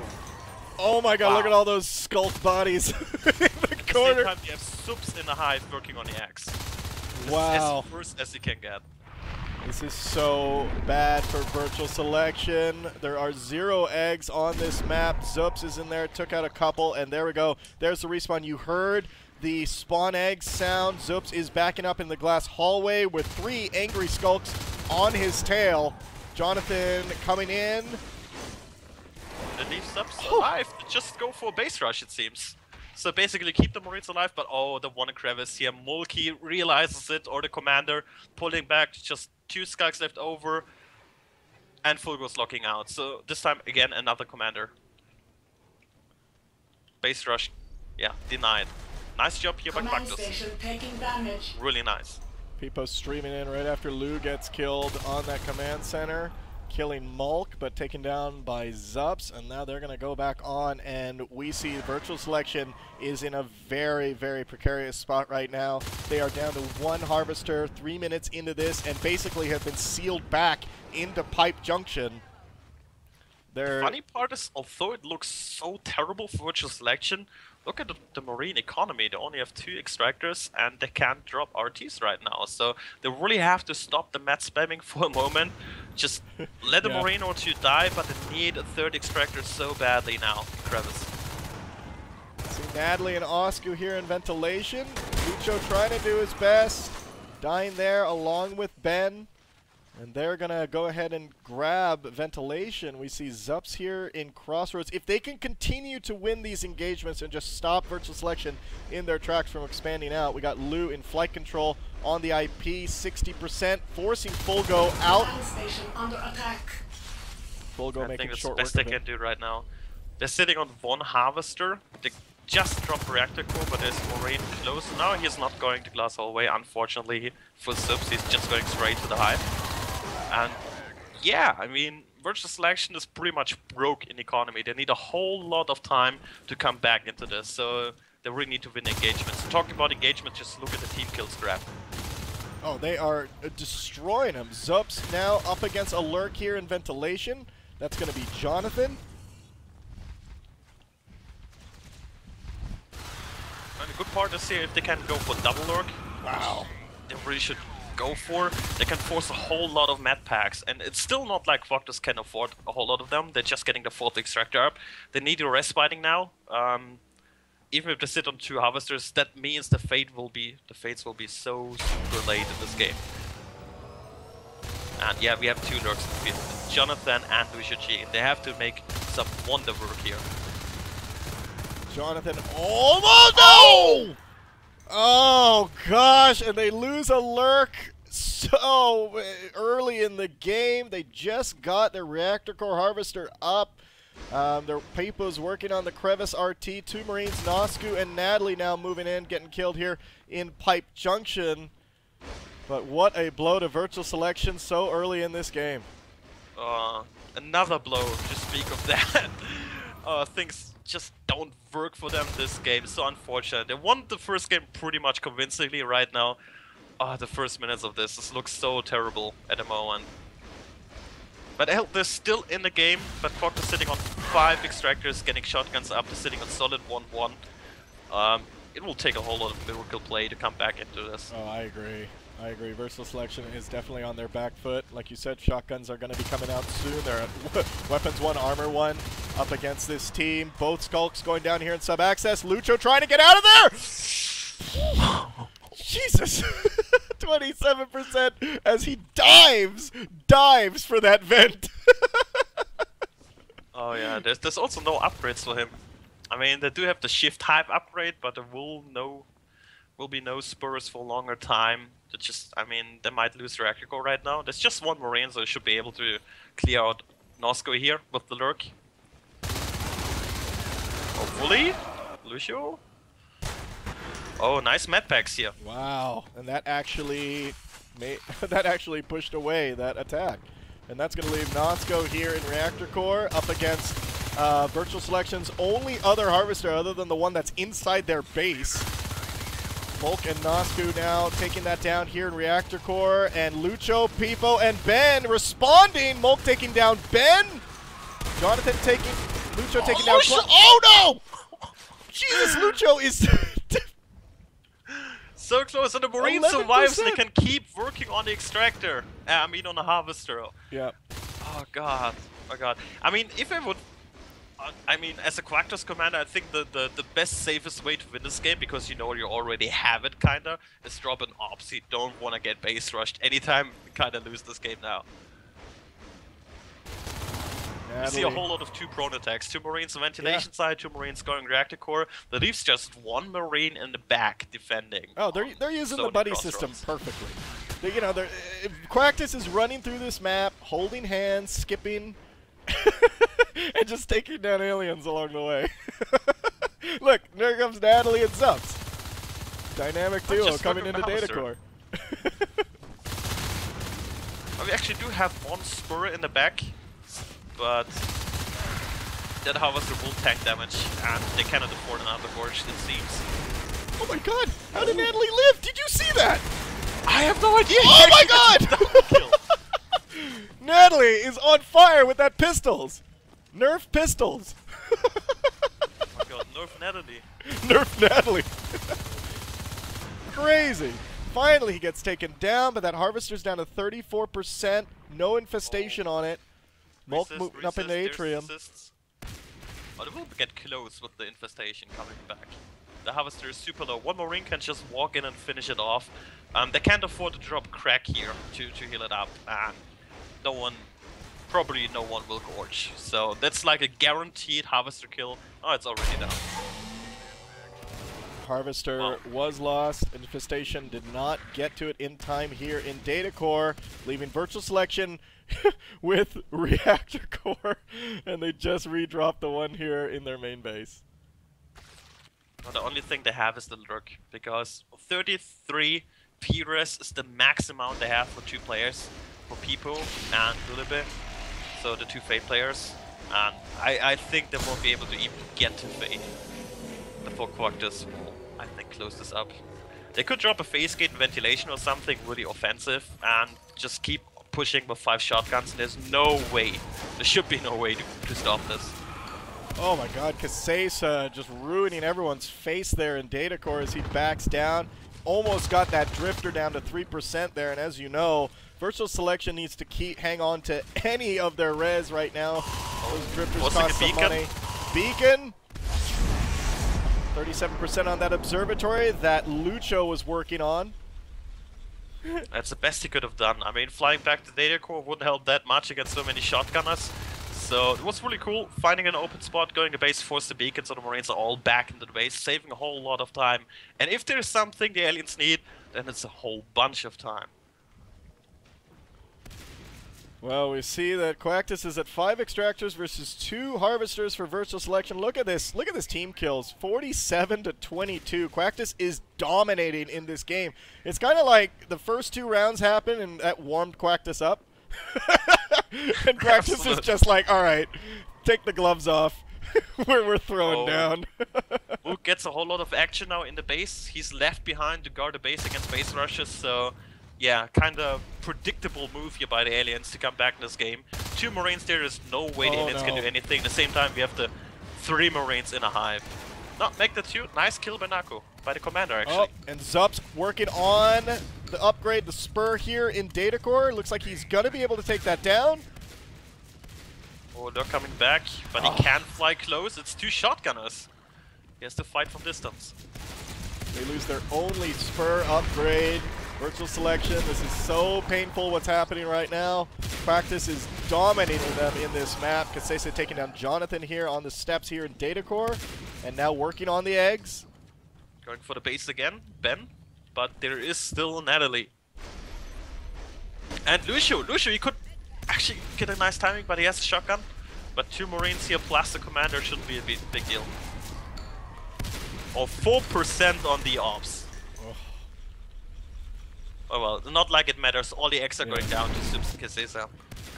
Oh my god, look at all those Skulk bodies in the corner. At the same time, you have Subs in the hive working on the X. Wow. As first as you can get. This is so bad for virtual selection. There are 0 eggs on this map. Zups is in there, took out a couple, and there we go. There's the respawn. You heard the spawn egg sound. Zups is backing up in the glass hallway with 3 angry Skulks on his tail. Jonathan coming in. They leave Zups alive. They just go for a base rush, it seems. So basically keep the Marines alive, but the one in crevice here. Mulkey realizes it, or the commander pulling back, just 2 Skulks left over, and Fulgo's locking out. So this time again another commander. Base rush, yeah, denied. Nice job here by Quactus. Really nice. Peepo streaming in right after Lou gets killed on that command center. Killing Mulk, but taken down by Zups, and now they're going to go back on, and we see virtual selection is in a very, very precarious spot right now. They are down to 1 Harvester 3 minutes into this, and basically have been sealed back into Pipe Junction. The funny part is, although it looks so terrible for virtual selection, look at the Marine economy. They only have 2 extractors and they can't drop RTs right now. So they really have to stop the mat spamming for a moment. Just let the Marine or 2 die, but they need a 3rd extractor so badly now. Crevice. See Natalie and Osku here in ventilation. Lucho trying to do his best. Dying there along with Ben. And they're going to go ahead and grab ventilation. We see Zups here in Crossroads. If they can continue to win these engagements and just stop virtual selection in their tracks from expanding out, we got Lou in flight control on the IP, 60%, forcing Fulgo out. Station under attack. Fulgo making short work of it. I think that's the best they can do right now. They're sitting on 1 Harvester. They just dropped Reactor Core, but there's Marine close. Now he's not going to Glass Hallway, unfortunately. For Subs, he's just going straight to the hive. And yeah, I mean, virtual selection is pretty much broke in economy. They need a whole lot of time to come back into this, so they really need to win engagements. Talking about engagement, just look at the team kills graph. Oh, they are destroying them. Zups now up against a lurk here in ventilation. That's going to be Jonathan. And the good part is here, if they can go for double lurk, wow, they really should go for. They can force a whole lot of mat packs, and it's still not like Quactus can afford a whole lot of them. They're just getting the 4th extractor up. They need a respiting now. Even if they sit on 2 Harvesters, that means the fates will be so super late in this game. And yeah, we have 2 lurks in the field, Jonathan and Luigi. They have to make some wonder work here. Jonathan, oh no! Oh gosh, and they lose a lurk so early in the game. They just got their Reactor Core Harvester up. Their Peepo's working on the Crevice RT. 2 Marines, Nosku and Natalie now moving in, getting killed here in Pipe Junction. But what a blow to virtual selection so early in this game. Another blow, to speak of that. Things just don't work for them this game. So unfortunate. They won the first game pretty much convincingly right now. The first minutes of this looks so terrible at the moment. But they're still in the game, but Quactus sitting on 5 extractors, getting shotguns up, they're sitting on solid 1-1. It will take a whole lot of miracle play to come back into this. Oh, I agree. I agree. Versatile Selection is definitely on their back foot. Like you said, shotguns are going to be coming out soon. They're at Weapons 1, Armor 1 up against this team. Both Skulks going down here in sub-access. Lucho trying to get out of there! Jesus! 27% as he dives for that vent. Oh yeah, there's also no upgrades for him. I mean, they do have the Shift Hive upgrade, but there will will be no Spurs for a longer time. I mean, they might lose Reactor Core right now. There's just one Marine, so they should be able to clear out Nosco here with the lurk. Hopefully, Lucio. Oh, nice medpacks here. Wow, and that actually pushed away that attack. And that's going to leave Nosco here in Reactor Core up against Virtual Selection's only other Harvester other than the one that's inside their base. Volk and Nosco now taking that down here in Reactor Core, and Lucho, Pipo, and Ben responding. Mulk taking down Ben. Jonathan taking, Lucho taking down. Oh no! Jesus, Lucho is so close, and the Marine 11%. survives. They can keep working on the extractor. I mean, on the Harvester. Yeah. Oh god. Oh god. I mean, if I would. I mean, as a Quactus commander, I think the best, safest way to win this game, because you know you already have it, kinda, is drop an ops. You don't want to get base rushed anytime. You kinda lose this game now. You see a whole lot of 2 prone attacks. 2 Marines on ventilation side, 2 Marines going Reactor Core. That leaves just 1 Marine in the back defending. Oh, they're using the buddy system perfectly. You know, Quactus is running through this map, holding hands, skipping, and just taking down aliens along the way. Look, there comes Natalie and Zups. Dynamic duo coming into Data Core. Well, we actually do have 1 Spur in the back, but that Harvester will tank damage, and they cannot afford another Gorge, it seems. Oh my god! How did Natalie live? Did you see that? I have no idea! Oh my god! Natalie is on fire with that pistols! Nerf pistols! Oh my god, nerf Natalie. Nerf Natalie! Crazy! Finally he gets taken down, but that Harvester's down to 34%. No infestation on it. Mulk moving up in the atrium. Oh, they will get close with the infestation coming back. The Harvester is super low. 1 Marine can just walk in and finish it off. They can't afford to drop Crack here to heal it up. And probably no one will Gorge. So that's like a guaranteed Harvester kill. Oh, it's already down. Harvester was lost. Infestation did not get to it in time here in Data Core, leaving Virtual Selection with Reactor Core, and they just redropped the one here in their main base. Well, the only thing they have is the lurk, because 33 P-res is the max amount they have for 2 players, for Pipo and Lulibe, so the 2 Fate players, and I think they won't be able to even get to Fate before Quactus will, I think, close this up. They could drop a phase gate ventilation or something really offensive and just keep pushing with 5 shotguns, and there's no way, there should be no way to stop this. Oh my god, Kasesa just ruining everyone's face there in Data Core as he backs down. Almost got that Drifter down to 3% there, and as you know, Virtual Selection needs to hang on to any of their res right now. Those Drifters cost some money. Beacon! 37% on that Observatory that Lucho was working on. That's the best he could have done. I mean, flying back to Data Core wouldn't help that much against so many shotgunners. So it was really cool, finding an open spot, going to base, force the beacon, so the Marines are all back into the base, saving a whole lot of time. And if there's something the aliens need, then it's a whole bunch of time. Well, we see that Quactus is at 5 Extractors versus 2 Harvesters for Virtual Selection. Look at this team kills, 47 to 22. Quactus is dominating in this game. It's kind of like the first 2 rounds happened and that warmed Quactus up. And Quactus is just like, all right, take the gloves off. we're throwing down. Mook gets a whole lot of action now in the base. He's left behind to guard the base against base rushes, so yeah, kind of predictable move here by the aliens to come back in this game. 2 Marines there, there's no way the aliens can do anything. At the same time, we have the 3 Marines in a hive. No, make the 2. Nice kill by Naku, by the commander actually. Oh, and Zups working on the upgrade, the Spur here in Data Core. Looks like he's gonna be able to take that down. Oh, they're coming back, but he can't fly close. It's 2 shotgunners. He has to fight from distance. They lose their only Spur upgrade. Virtual Selection, this is so painful what's happening right now. Quactus is dominating them in this map. Kasesa taking down Jonathan here on the steps here in Data Core, and now working on the eggs. Going for the base again, Ben. But there is still Natalie. And Lucio, he could actually get a nice timing, but he has a shotgun. But 2 Marines here plus the commander shouldn't be a big deal. Or 4% on the ops. Oh well, not like it matters. All the eggs are going down to Sims and Casesa.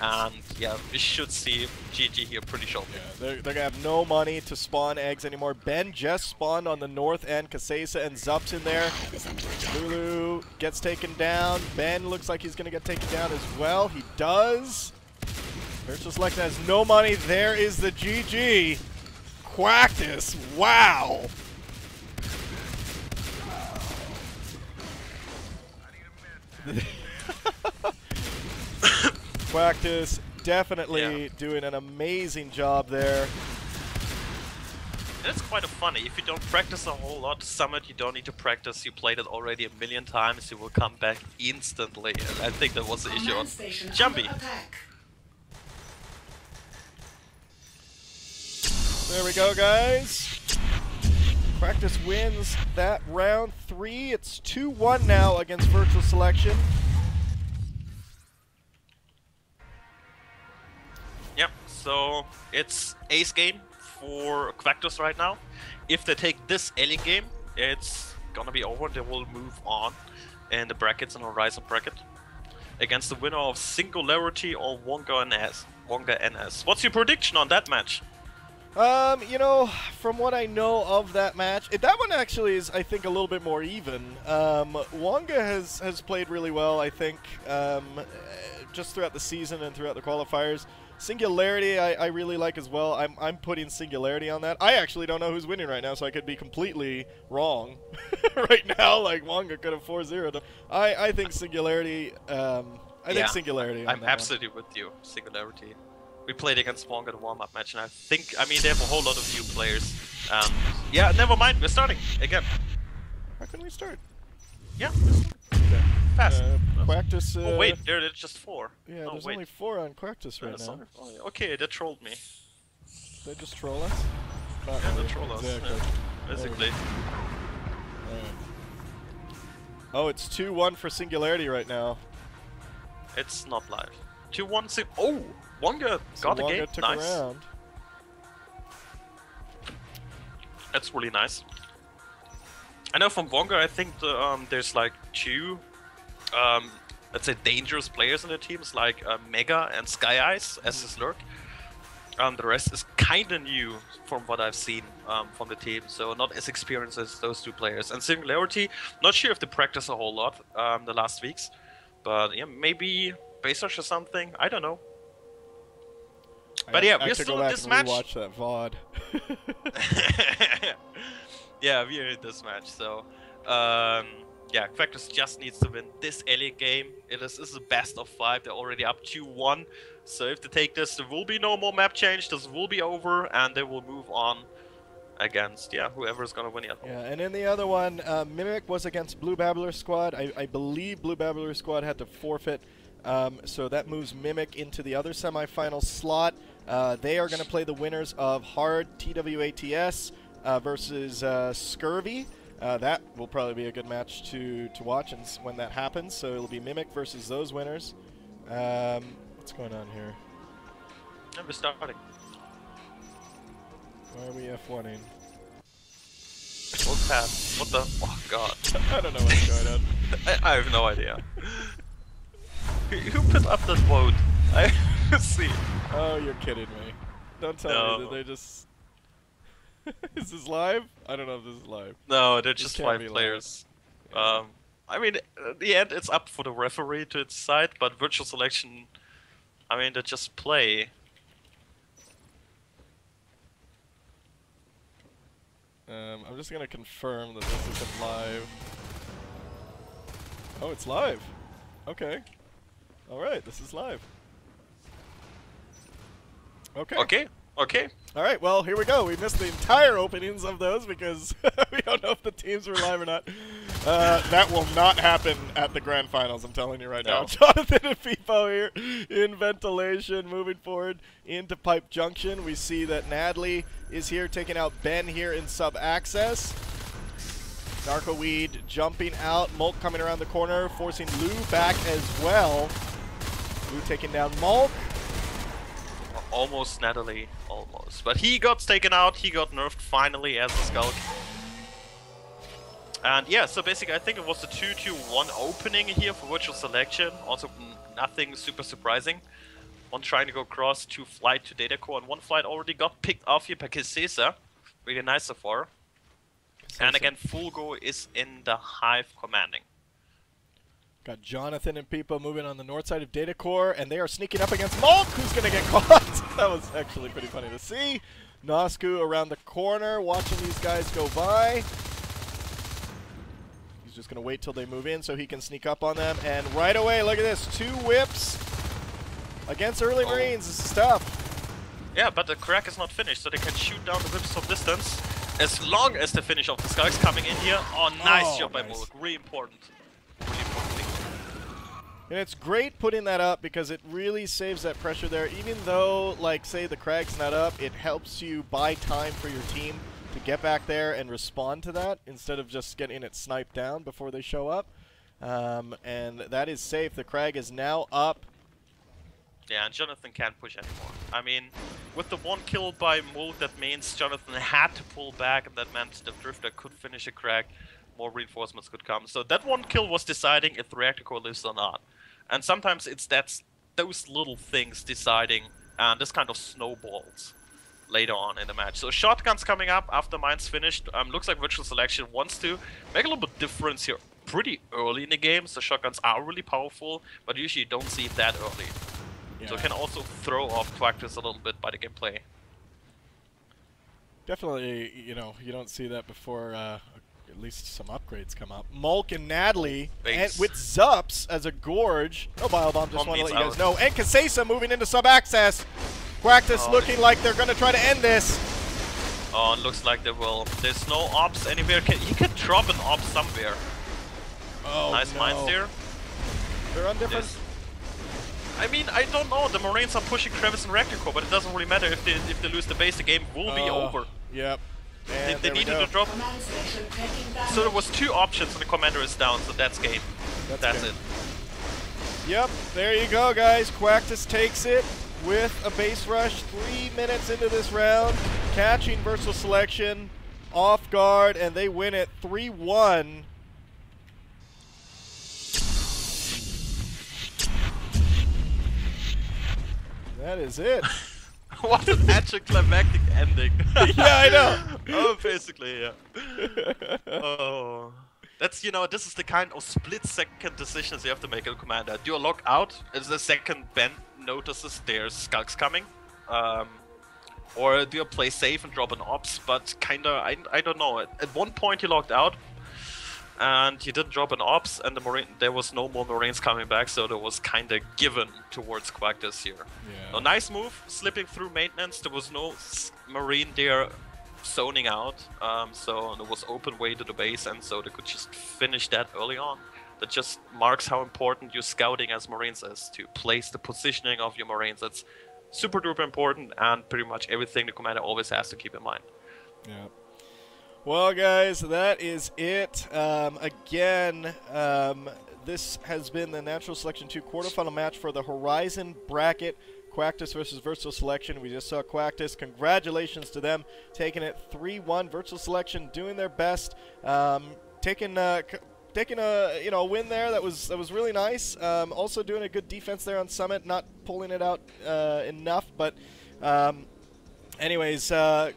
And yeah, we should see GG here pretty shortly. Yeah, they're gonna have no money to spawn eggs anymore. Ben just spawned on the north end. Casesa and Zup's in there. Lulu gets taken down. Ben looks like he's gonna get taken down as well. He does. Virtual Selection has no money. There is the GG. Quactus. Wow. Quactus definitely doing an amazing job there. And it's quite funny. If you don't practice a whole lot, Summit, you don't need to practice. You played it already a million times. You will come back instantly. And I think that was the issue on Jumpy. There we go, guys. Quactus wins that round 3. It's 2-1 now against Virtual Selection. Yep, so it's ace game for Quactus right now. If they take this Ellie game, it's gonna be over. They will move on in the brackets and Horizon bracket against the winner of Singularity or Wonga NS. What's your prediction on that match? You know, from what I know of that match, that one actually is, I think, a little bit more even. Wonga has played really well, I think, just throughout the season and throughout the qualifiers. Singularity, I really like as well. I'm putting Singularity on that. I actually don't know who's winning right now, so I could be completely wrong right now. Like, Wonga could have 4-0'd him. I think Singularity, I think Singularity on I'm absolutely with you, Singularity. We played against Wonga the warm-up match, and I mean, they have a whole lot of new players. Yeah, never mind, we're starting again. How can we start? Yeah, okay. Fast. Quactus. Oh wait, there's just 4. Yeah, there's only 4 on Quactus right now. Okay, they trolled me. They just troll us? Not yeah, really. they troll us. Exactly. Yeah, basically. Oh, it's 2-1 for Singularity right now. It's not live. 2-1. Oh, Wonga got a game. Took Nice. around. That's really nice. I know from Wonga, I think there's like 2, let's say, dangerous players in the teams, like Mega and Sky Eyes as his lurk. The rest is kinda new from what I've seen from the team, so not as experienced as those 2 players. And Singularity, not sure if they practice a whole lot the last weeks, but yeah, maybe base rush or something. I don't know. But yeah, we're still in this match. Watch that VOD. Yeah, we're in this match, so yeah, Quactus just needs to win this Ellie game. This is the best of 5. They're already up 2-1. So if they take this, there will be no more map change. This will be over, and they will move on against whoever is gonna win the other one. Yeah, and in the other one, Mimic was against Blue Babbler Squad. I believe Blue Babbler Squad had to forfeit. So that moves Mimic into the other semifinal slot. They are going to play the winners of Hard TWATS versus Scurvy. That will probably be a good match to watch and when that happens. So it'll be Mimic versus those winners. What's going on here? We're starting. Why are we F1ing? What's that? What the? Oh god. I don't know what's going on. I have no idea. Who put up that vote? I see. Oh, you're kidding me. Don't tell me that they just... Is this live? I don't know if this is live. No, they're just 5 players. I mean, at the end, it's up for the referee to decide, but Virtual Selection, I mean, they just play. I'm just going to confirm that this isn't live. Oh, it's live. Okay. Alright, this is live. Okay. Okay. Alright, well, here we go. We missed the entire openings of those because we don't know if the teams were live or not. That will not happen at the grand finals, I'm telling you right now. Jonathan and Fipo here in ventilation, moving forward into Pipe Junction. We see that Nadley is here taking out Ben here in sub-access. Narcoweed jumping out. Mulk coming around the corner, forcing Lou back as well. Lou taking down Mulk. Almost Natalie, almost. But he got taken out, he got nerfed finally as a Skulk. And yeah, so basically I think it was a 2-2-1 opening here for Virtual Selection. Also nothing super surprising. One trying to go across, 2 flight to data core, and 1 flight already got picked off here by Kisesa. Really nice so far. And again, Fulgo is in the Hive commanding. Got Jonathan and Peepo moving on the north side of data core, and they are sneaking up against Mulk, who's going to get caught. That was actually pretty funny to see. Nosku around the corner, watching these guys go by. He's just going to wait till they move in so he can sneak up on them. And right away, look at this, 2 whips against early Marines. This is tough. Yeah, but the crack is not finished, so they can shoot down the whips from distance. As long as the finish of the Skulks coming in here. Oh, nice job by Mulk. Really important. Really important thing. And it's great putting that up because it really saves that pressure there. Even though, like, say the Crag's not up, it helps you buy time for your team to get back there and respond to that instead of just getting it sniped down before they show up. And that is safe. The Crag is now up. Yeah, and Jonathan can't push anymore. I mean, with the 1 kill by Mulk, that means Jonathan had to pull back, and that meant the Drifter could finish a Crag. More reinforcements could come. So that 1 kill was deciding if the reactor core lives or not. And sometimes it's those little things deciding, and this kind of snowballs later on in the match. So shotguns coming up after mine's finished. Looks like Virtual Selection wants to make a little bit difference here pretty early in the game. So shotguns are really powerful, but usually you don't see it that early. Yeah. So it can also throw off Quactus a little bit by the gameplay. Definitely, you know, you don't see that before at least some upgrades come up. Mulk and Natalie, and with Zups as a Gorge. No Biobomb, just want to let you guys know. And Kisesa moving into sub-access. Quactus looking like they're going to try to end this. Oh, it looks like they will. There's no ops anywhere. He can drop an op somewhere. Oh, nice mines here. They're on different... I mean, I don't know. The Marines are pushing Travis and Reactor Core, but it doesn't really matter if they lose the base. The game will be over. Yep. They needed to drop. So there was 2 options, and the commander is down. So that's game. That's it. Yep. There you go, guys. Quactus takes it with a base rush. 3 minutes into this round, catching Virtual Selection off guard, and they win it 3-1. That is it. What an anticlimactic ending. Yeah, I know. Oh, basically, yeah. Oh. That's, you know, this is the kind of split-second decisions you have to make in Commander. Do you log out as the second Ben notices there's Skulks coming? Or do you play safe and drop an ops? But kinda, I don't know. At one point he logged out, and he didn't drop an ops, and there was no more Marines coming back, so there was kinda given towards Quactus here. Yeah. A nice move, slipping through maintenance. There was no Marine there zoning out, so there was open way to the base, and so they could just finish that early on. That just marks how important your scouting as Marines is, to place the positioning of your Marines. That's super duper important, and pretty much everything the commander always has to keep in mind. Yeah. Well, guys, that is it. Again, this has been the Natural Selection 2 quarterfinal match for the Horizon bracket. Quactus versus Virtual Selection. We just saw Quactus. Congratulations to them, taking it 3-1. Virtual Selection doing their best, taking a win there. That was really nice. Also doing a good defense there on Summit, not pulling it out enough, but. Anyways,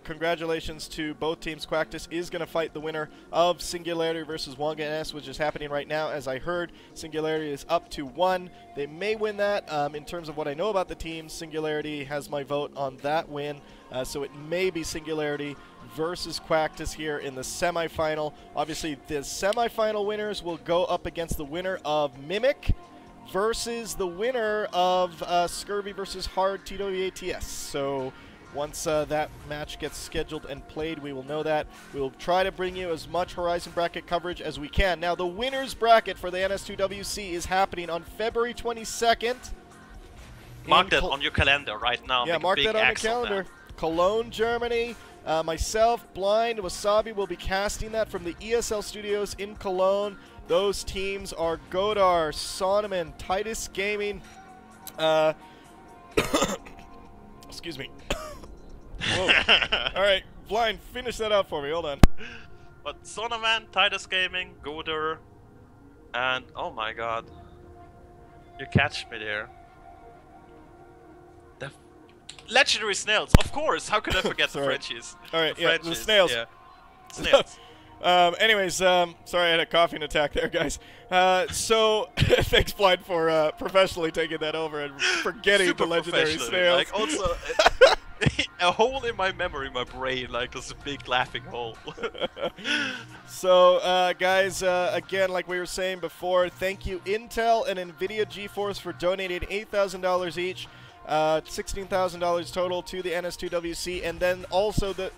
congratulations to both teams. Quactus is going to fight the winner of Singularity versus Wonga NS, which is happening right now. As I heard, Singularity is up to 1. They may win that. In terms of what I know about the teams, Singularity has my vote on that win. So it may be Singularity versus Quactus here in the semifinal. Obviously, the semifinal winners will go up against the winner of Mimic versus the winner of Scurvy versus Hard TWATS. So once that match gets scheduled and played, we will know that. We will try to bring you as much Horizon bracket coverage as we can. Now, the winner's bracket for the NS2WC is happening on February 22nd. Mark that on your calendar right now. Yeah, mark that on your calendar. Cologne, Germany. Myself, Blind, Wasabi will be casting that from the ESL studios in Cologne. Those teams are Godar, Sonoman, Titus Gaming. Excuse me. Whoa. All right, Blind, finish that out for me. Hold on. But Sonoman, Titus Gaming, Godar, and oh my god, you catch me there. The legendary snails, of course. How could I forget the Frenchies? All right, the yeah, Frenchies, the snails. Yeah. Snails. Anyways, sorry I had a coughing attack there, guys. So, thanks, Blind, for professionally taking that over and forgetting Super the legendary professional. snails. Like, also, a hole in my memory, my brain, like, there's a big laughing hole. So, guys, again, like we were saying before, thank you, Intel and NVIDIA GeForce, for donating $8,000 each, $16,000 total to the NS2WC, and then also the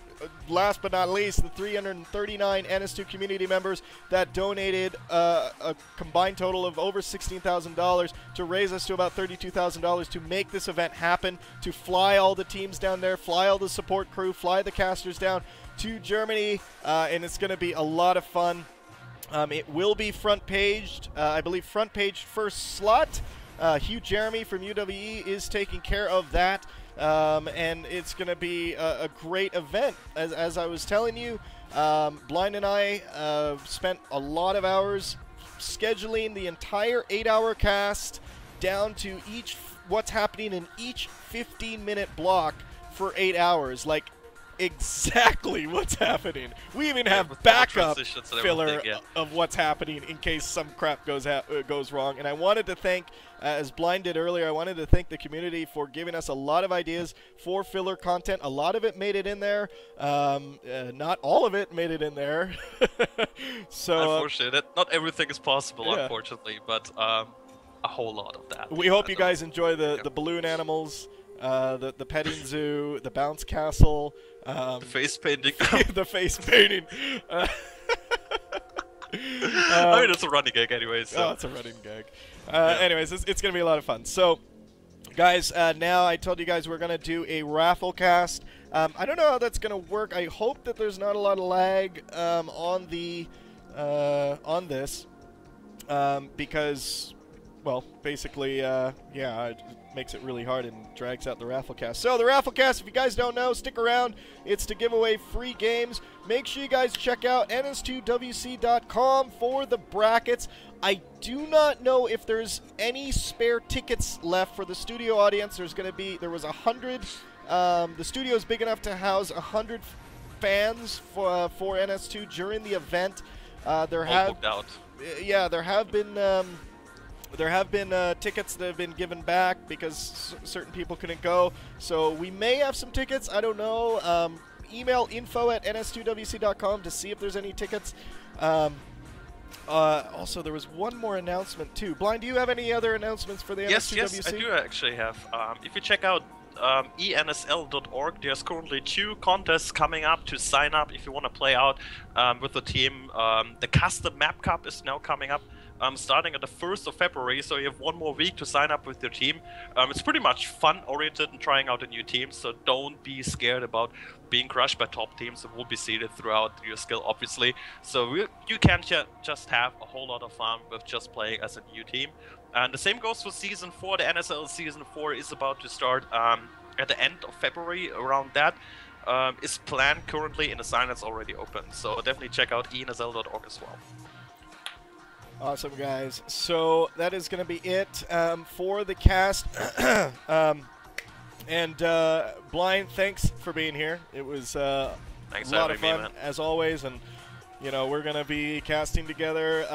last but not least, the 339 NS2 community members that donated a combined total of over $16,000 to raise us to about $32,000 to make this event happen, to fly all the teams down there, fly all the support crew, fly the casters down to Germany, and it's going to be a lot of fun. It will be front-paged, I believe front page first slot. Hugh Jeremy from UWE is taking care of that. And it's going to be a great event. As I was telling you, Blind and I spent a lot of hours scheduling the entire 8-hour cast down to what's happening in each 15-minute block for 8 hours. Like, exactly what's happening. We even have backup filler of what's happening in case some crap goes wrong. And I wanted to thank, as Blind did earlier, I wanted to thank the community for giving us a lot of ideas for filler content. A lot of it made it in there. Not all of it made it in there. So unfortunately, not everything is possible, unfortunately, but a whole lot of that. We hope you guys enjoy the balloon animals, the petting zoo, the bounce castle, the face painting. The face painting. I mean, it's a running gag anyways. So. Oh, it's a running gag. Anyways, it's going to be a lot of fun. So, guys, now I told you guys we're going to do a raffle cast. I don't know how that's going to work. I hope that there's not a lot of lag on this because, well, basically, yeah, it makes it really hard and drags out the raffle cast. So the raffle cast, if you guys don't know, stick around. It's to give away free games. Make sure you guys check out NS2WC.com for the brackets. I do not know if there's any spare tickets left for the studio audience. There was 100. The studio is big enough to house 100 fans for NS2 during the event. There have been tickets that have been given back because certain people couldn't go. So we may have some tickets. I don't know. Email info@ns2wc.com to see if there's any tickets. Also, there was one more announcement too. Blind, do you have any other announcements for the NS2WC? Yes, I do actually have. If you check out ensl.org, there's currently 2 contests coming up to sign up if you want to play out with the team. The Custom Map Cup is now coming up. Starting at the 1st of February, so you have 1 more week to sign up with your team. It's pretty much fun-oriented and trying out a new team, so don't be scared about being crushed by top teams. It will be seeded throughout your skill, obviously. So you can just have a whole lot of fun with just playing as a new team. And the same goes for Season 4. The NSL Season 4 is about to start at the end of February, around that. Is planned currently, and the sign-up's already open. So definitely check out ensl.org as well. Awesome, guys. So that is going to be it for the cast. Blind, thanks for being here. It was a lot of fun, as always. And, you know, we're going to be casting together.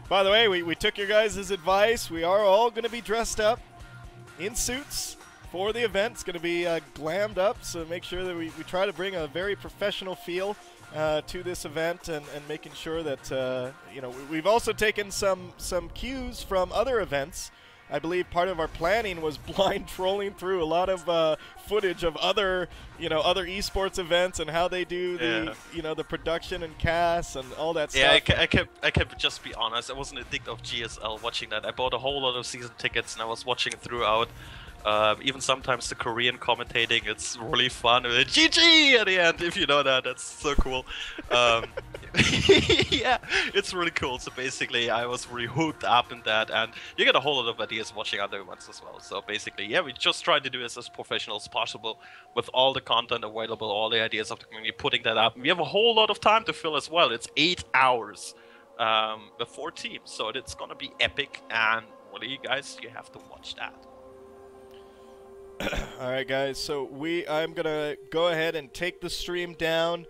By the way, we took your guys' advice. We are all going to be dressed up in suits for the event. It's going to be glammed up, so make sure that we try to bring a very professional feel to this event, and making sure that you know, we've also taken some cues from other events. I believe part of our planning was blind trolling through a lot of footage of other esports events and how they do the production and cast and all that stuff. Yeah, I kept just be honest. I was an addict of GSL watching that. I bought a whole lot of season tickets and I was watching throughout. Even sometimes the Korean commentating, it's really fun. GG at the end, if you know that, that's so cool. Yeah, it's really cool. So basically, I was really hooked up in that, and you get a whole lot of ideas watching other ones as well. So basically, yeah, we just try to do this as professional as possible with all the content available, all the ideas of the community, putting that up. We have a whole lot of time to fill as well. It's 8 hours with 4 teams, so it's gonna be epic, and really, guys, you have to watch that. All right, guys. So I'm gonna go ahead and take the stream down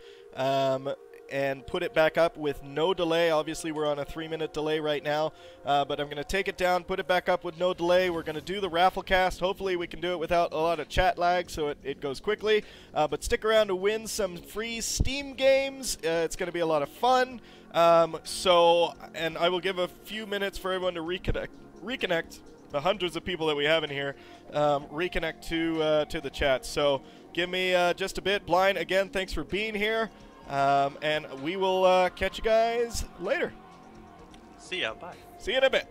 and put it back up with no delay. Obviously, we're on a 3-minute delay right now, but I'm gonna take it down, put it back up with no delay. We're gonna do the raffle cast. Hopefully, we can do it without a lot of chat lag, so it goes quickly. But stick around to win some free Steam games. It's gonna be a lot of fun. And I will give a few minutes for everyone to reconnect. The hundreds of people that we have in here, reconnect to the chat. So give me just a bit. Blind, again, thanks for being here, and we will catch you guys later. See ya, bye. See you in a bit.